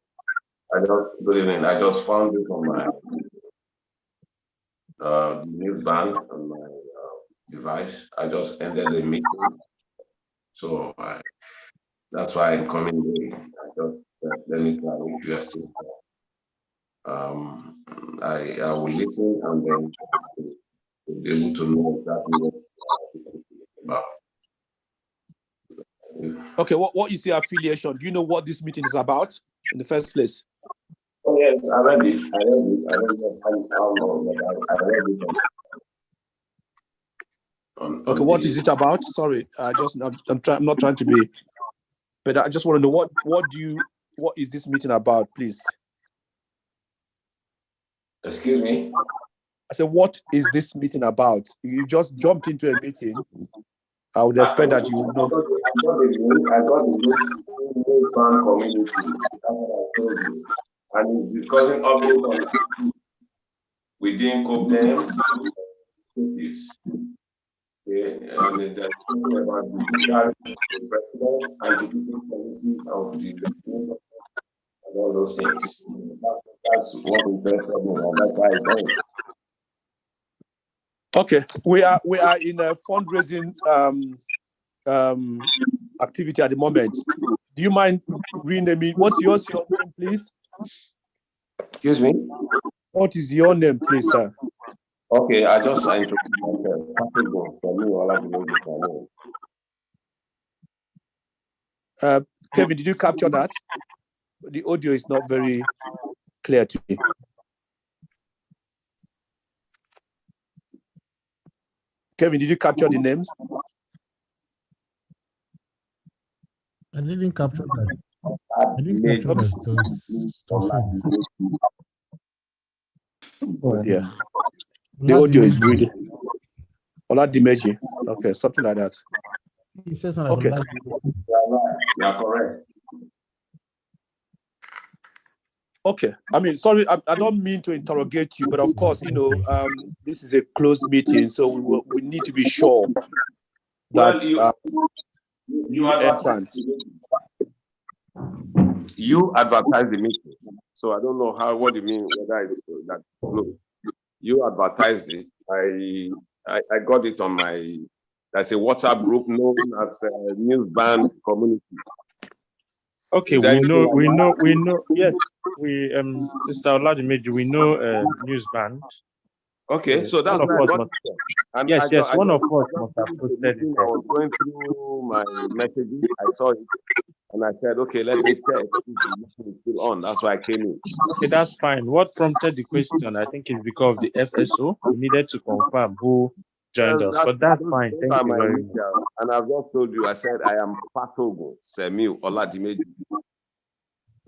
Good evening. I just found it on my news band on my device. I just ended the meeting, so that's why I'm coming in. I just let me try if you are still I will listen and then be able to know exactly what about. Okay, what is your affiliation? Do you know what this meeting is about in the first place? Oh yes, I read it. I don't know how long, but I read it. Okay, what is it about? Sorry, I'm not trying to be, but I just want to know what is this meeting about, please? Excuse me? I said, what is this meeting about? You just jumped into a meeting. I would expect that you would know. I got the new fan community. That's what I told you. And it's discussing updates on within CoPDEM Initiatives. Okay, and they're talking about the Judiciary, the President, and the People Committee of the and all those things. That's what interested me, and that's why I joined. Okay, we are in a fundraising activity at the moment. Do you mind renaming? What's your name, please? Excuse me? What is your name, please, sir? Okay, I just introduced myself. Kevin, did you capture that? The audio is not very clear to me. Kevin, did you capture the names? I didn't capture that. I didn't capture that. So oh dear. The audio is really Oladimeji. Okay, something like that. He says not okay. You are correct. Okay. I mean, sorry, I don't mean to interrogate you, but of course, you know, this is a closed meeting, so we need to be sure that you advertise the meeting. So I don't know what you mean, whether it's that closed. You advertised it. I got it on my, that's a WhatsApp group known as News Band Community. Okay, we know. Yes, we Mr. Oladimeji, we know News Band. Okay, so that's one of us must. Yes, one of us must have posted it. I was going through my messages. I saw it, and I said, okay, let me check if the meeting is still on. That's why I came in. Okay, that's fine. What prompted the question, I think, is because of the FSO. We needed to confirm who joined us, but that's fine. Thank you very much. And I've just told you, I said I am Patogo Semiu Oladimeji.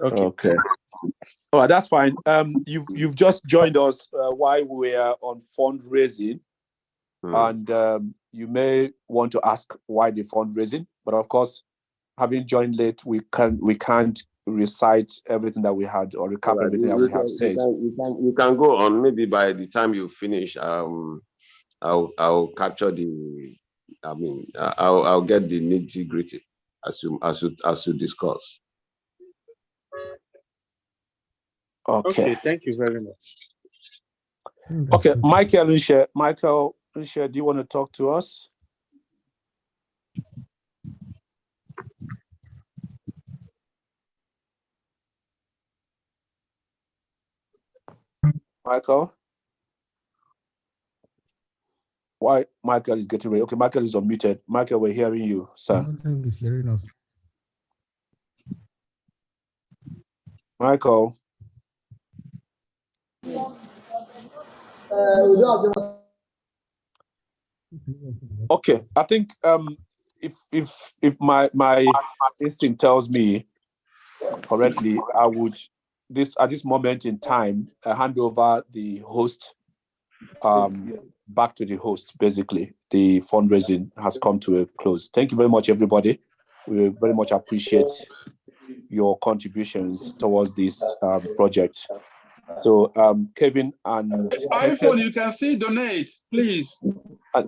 Okay. All right, that's fine. You've just joined us while we are on fundraising. And you may want to ask why the fundraising, but of course, having joined late, we can't recite everything that we had or recap everything that we have said. You can go on. Maybe by the time you finish, I'll capture the. I mean, I'll get the nitty gritty as you discuss. Okay. Thank you very much. Okay, Michael Unshe, do you want to talk to us? Michael? Why Michael is getting ready? Okay, Michael is unmuted. Michael, we're hearing you, sir. I don't think he's hearing us. Michael. Okay, I think if my instinct tells me correctly, I would at this moment in time hand over the host back to the host. Basically, the fundraising has come to a close. Thank you very much, everybody. We very much appreciate your contributions towards this project. So, Kevin and iPhone, you can still donate, please.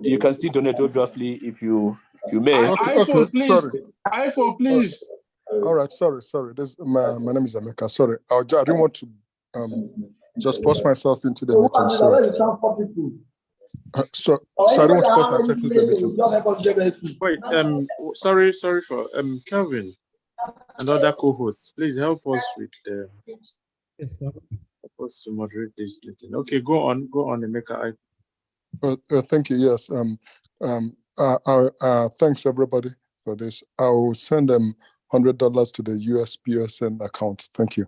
You can still donate, obviously, if you may. iPhone, please. Sorry. iPhone, please. All right, sorry. This my name is Emeka. Sorry, I didn't want to just force myself into the meeting. So I don't want to force myself into the meeting. Wait, sorry for Kelvin, another co-host. Please help us with help us to moderate this meeting. Okay, go on, Emeka. Thank you. Yes. Thanks everybody for this. I will send them $100 to the USPSN account. Thank you.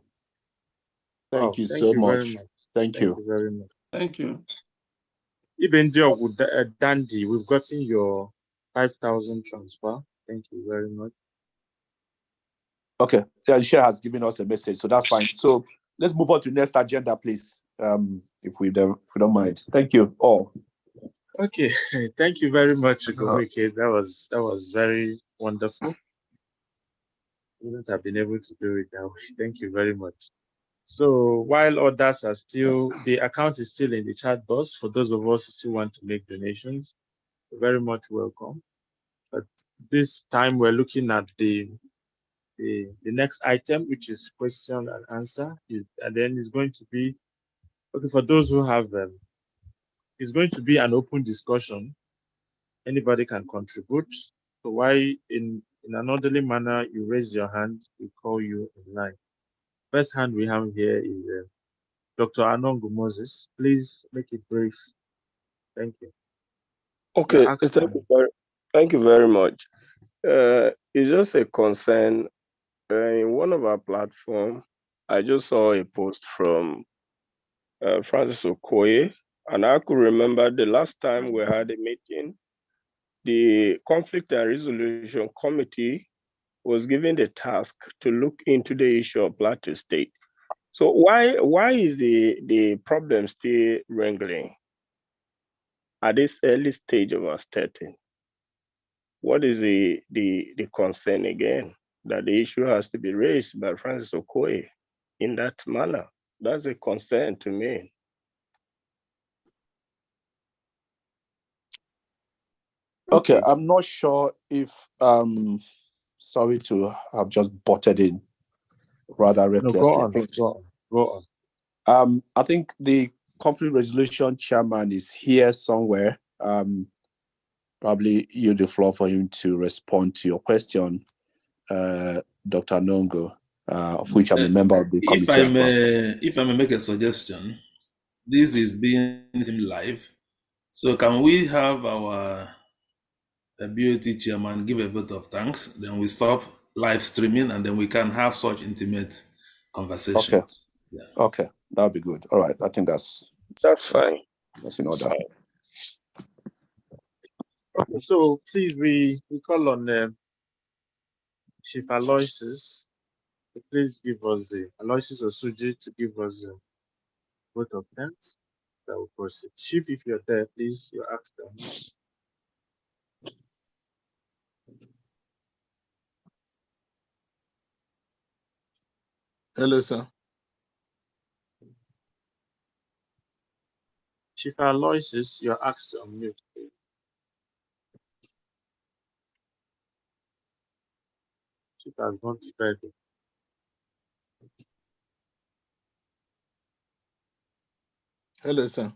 Thank you so much. Thank you. Thank you very much. Thank you. Even with Dandy, we've gotten your 5,000 transfer. Thank you very much. Okay, yeah, Share has given us a message, so that's fine. So let's move on to next agenda, please. If we don't mind. Thank you all. Okay, thank you very much, Gov't. That was very wonderful. Wouldn't have been able to do it that way. Thank you very much. So while others are still, the account is still in the chat box for those of us who still want to make donations. You're very much welcome. But this time we're looking at the next item, which is question and answer, and then it's going to be for those who have. It's going to be an open discussion. Anybody can contribute. So why in an orderly manner you raise your hand, we call you in line. First hand we have here is Dr. Anongo Moses. Please make it brief. Thank you. Okay, thank you very much. It's just a concern. In one of our platforms, I just saw a post from Francis Okoye, and I could remember the last time we had a meeting, the Conflict and Resolution Committee was given the task to look into the issue of Plateau State. So why is the problem still wrangling at this early stage of our starting? What is the concern again? That the issue has to be raised by Francis Okoye in that manner. That's a concern to me. Okay, I'm not sure if sorry to have just butted in rather recklessly. No, go on. I think the conflict resolution chairman is here somewhere. Probably yield the floor for him to respond to your question, Dr. Nongo, of which I'm a member of the committee. If I may make a suggestion, this is being live. So can we have our BOT chairman give a vote of thanks, then we stop live streaming, and then we can have such intimate conversations. Okay. Yeah. Okay, that'll be good. All right, I think that's fine. That's in order. Okay, so please we call on Chief Aloysius. So please give us Aloysius Osuji to give us a vote of thanks. I will proceed. Chief, if you're there, please, you're asked them. Hello, sir. Chief Aloysius, you're asked to unmute, please. Chief has gone to bed. Hello, sir.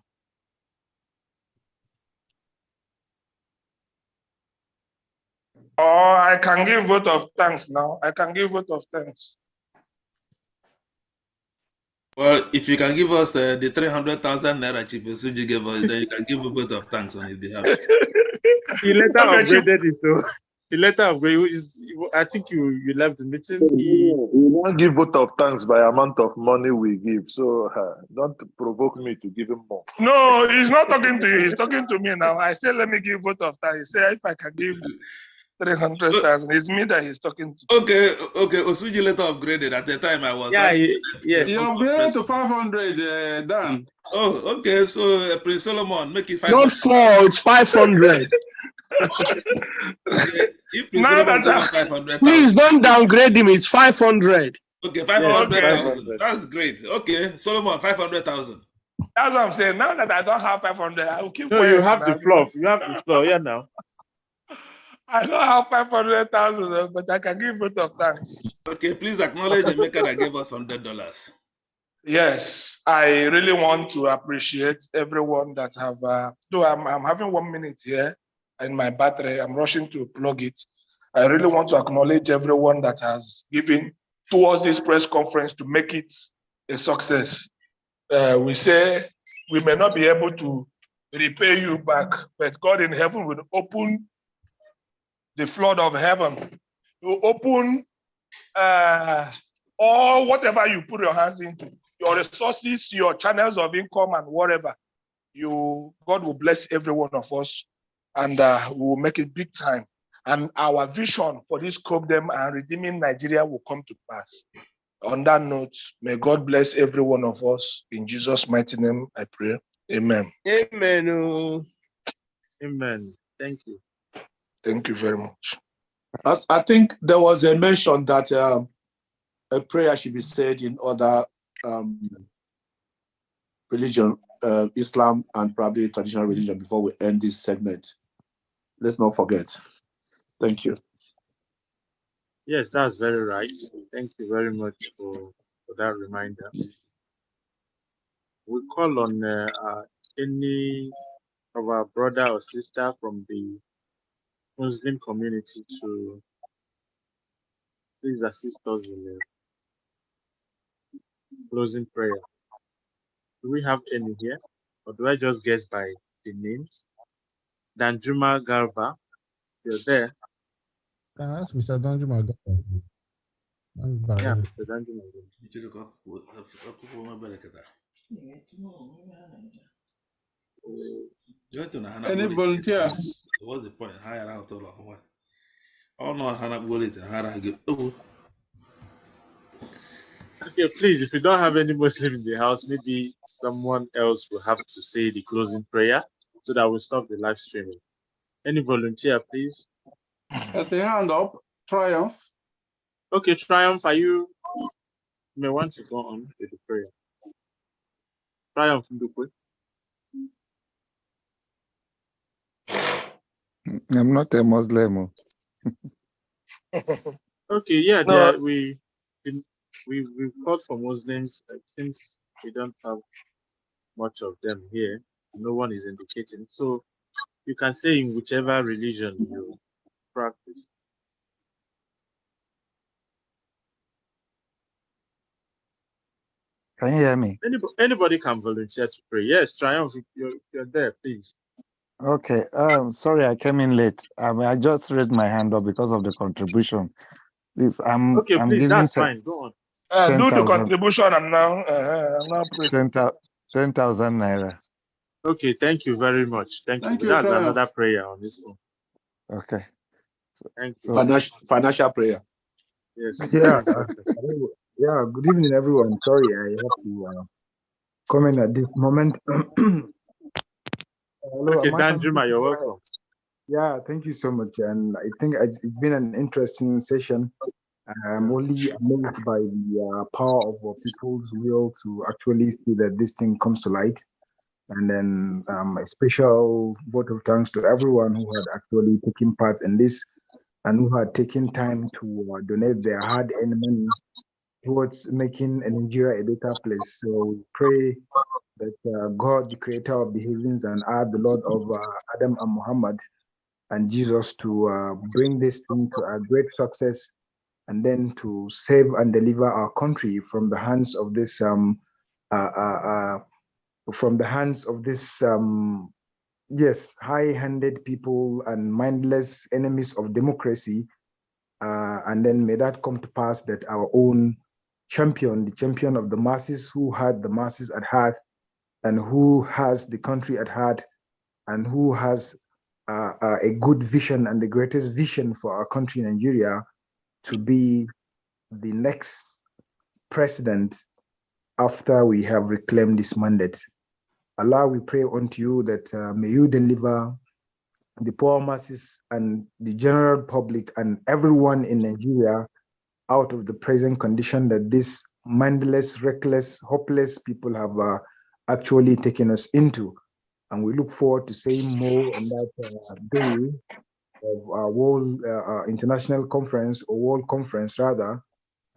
Oh, I can give vote of thanks now. I can give vote of thanks. Well, if you can give us the 300,000 naira Chief Osuji gave us, then you can give a vote of thanks on his behalf. He later Okay, Chief. upgraded it, so he later upgraded. I think you left the meeting. We won't give vote of thanks by amount of money we give. So don't provoke me to give him more. No, he's not talking to you. He's talking to me now. I said, let me give vote of thanks. He said, if I can give 300,000, it's me that he's talking to. Okay. Osuji later upgraded. At the time, I was. Yeah, yes. You upgraded to 500, Dan. Oh, okay. So Prince Solomon, make it 500. Not 4, it's 500. Okay. If Prince Now Solomon that give us 500,000. Please don't downgrade him, it's 500. Okay, 500,000. Okay. That's great. Okay, Solomon, 500,000. That's what I'm saying. Now that I don't have 500, I will keep No, quiet you have now. the floor. You have the floor. Yeah, now. I don't have 500,000, but I can give vote of thanks. Okay, please acknowledge the maker that gave us $100. Yes, I really want to appreciate everyone that have. Though I'm having 1 minute here in my battery, I'm rushing to plug it. I really want to acknowledge everyone that has given towards this press conference to make it a success. We say we may not be able to repay you back, but God in heaven will open the flood of heaven. You open all whatever you put your hands into, your resources, your channels of income, and whatever. God will bless every one of us, and we will make it big time. And our vision for this CoPDEM and redeeming Nigeria will come to pass. On that note, may God bless every one of us. In Jesus' mighty name, I pray. Amen. Amen. Amen. Thank you. Thank you very much. I think there was a mention that a prayer should be said in other religion, Islam and probably traditional religion, before we end this segment. Let's not forget. Thank you. Yes, that's very right. Thank you very much for that reminder. We call on any of our brother or sister from the Muslim community to please assist us in the closing prayer. Do we have any here? Or do I just guess by the names? Danjuma Garba, you're there. Can I ask Mr. Danjuma? Yeah, Mr. Danjuma. Any volunteer? What's the point? Hire out all of one. Oh no, Hannah Bullet and Hannah get. Oh. Okay, please, if you don't have any Muslim in the house, maybe someone else will have to say the closing prayer so that we'll stop the live streaming. Any volunteer, please? There's a hand up. Triumph. Okay, Triumph, you may want to go on with the prayer. Triumph, I'm not a Muslim. Okay, yeah, No. we've called for Muslims. Since we don't have much of them here, no one is indicating. So you can say in whichever religion you practice. Can you hear me? Anybody can volunteer to pray. Yes, Triumph, you're there, please. Okay. Sorry, I came in late. I just raised my hand up because of the contribution. Please, I'm please, giving that's fine. Go on. Do the 10,000. contribution and now. 10,000 naira. Okay, thank you very much. Thank you. That's another prayer on this one. Okay. Thank you. Financial prayer. Yes. Yeah. Yeah. Good evening, everyone. Sorry, I have to coming at this moment. Hello, Okay, am I Dan coming? Juma, you're welcome. Yeah, thank you so much. And I think it's been an interesting session. I'm only amazed by the power of people's will to actually see that this thing comes to light. And then a special vote of thanks to everyone who had actually taken part in this and who had taken time to donate their hard-earned money towards making Nigeria a better place. So we pray that God, the creator of the heavens and earth, the Lord of Adam and Muhammad and Jesus, to bring this thing to a great success and then to save and deliver our country from the hands of this yes, high-handed people and mindless enemies of democracy. And then may that come to pass that our own champion, the champion of the masses, who had the masses at heart and who has the country at heart and who has a good vision and the greatest vision for our country, Nigeria, to be the next president after we have reclaimed this mandate. Allah, we pray unto you that may you deliver the poor masses and the general public and everyone in Nigeria out of the present condition that these mindless, reckless, hopeless people have actually taken us into. And we look forward to saying more on that day of our World International Conference, or World Conference rather.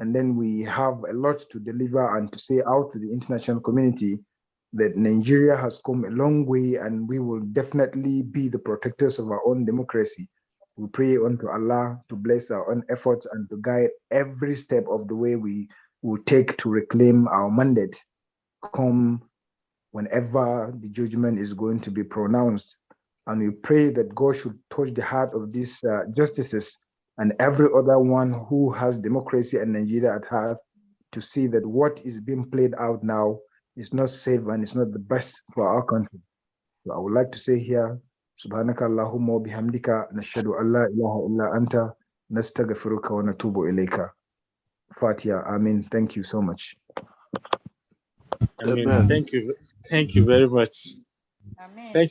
And then we have a lot to deliver and to say out to the international community that Nigeria has come a long way and we will definitely be the protectors of our own democracy. We pray unto Allah to bless our own efforts and to guide every step of the way we will take to reclaim our mandate come whenever the judgment is going to be pronounced. And we pray that God should touch the heart of these justices and every other one who has democracy and Nigeria at heart to see that what is being played out now is not safe and it's not the best for our country. So I would like to say here, Subhanaka Allahumma wa bihamdika nashhadu an la ilaha illa anta nastaghfiruka wa natubu ilayka. Fatiha. Amin. Thank you so much. I mean, thank you very much. Thank you.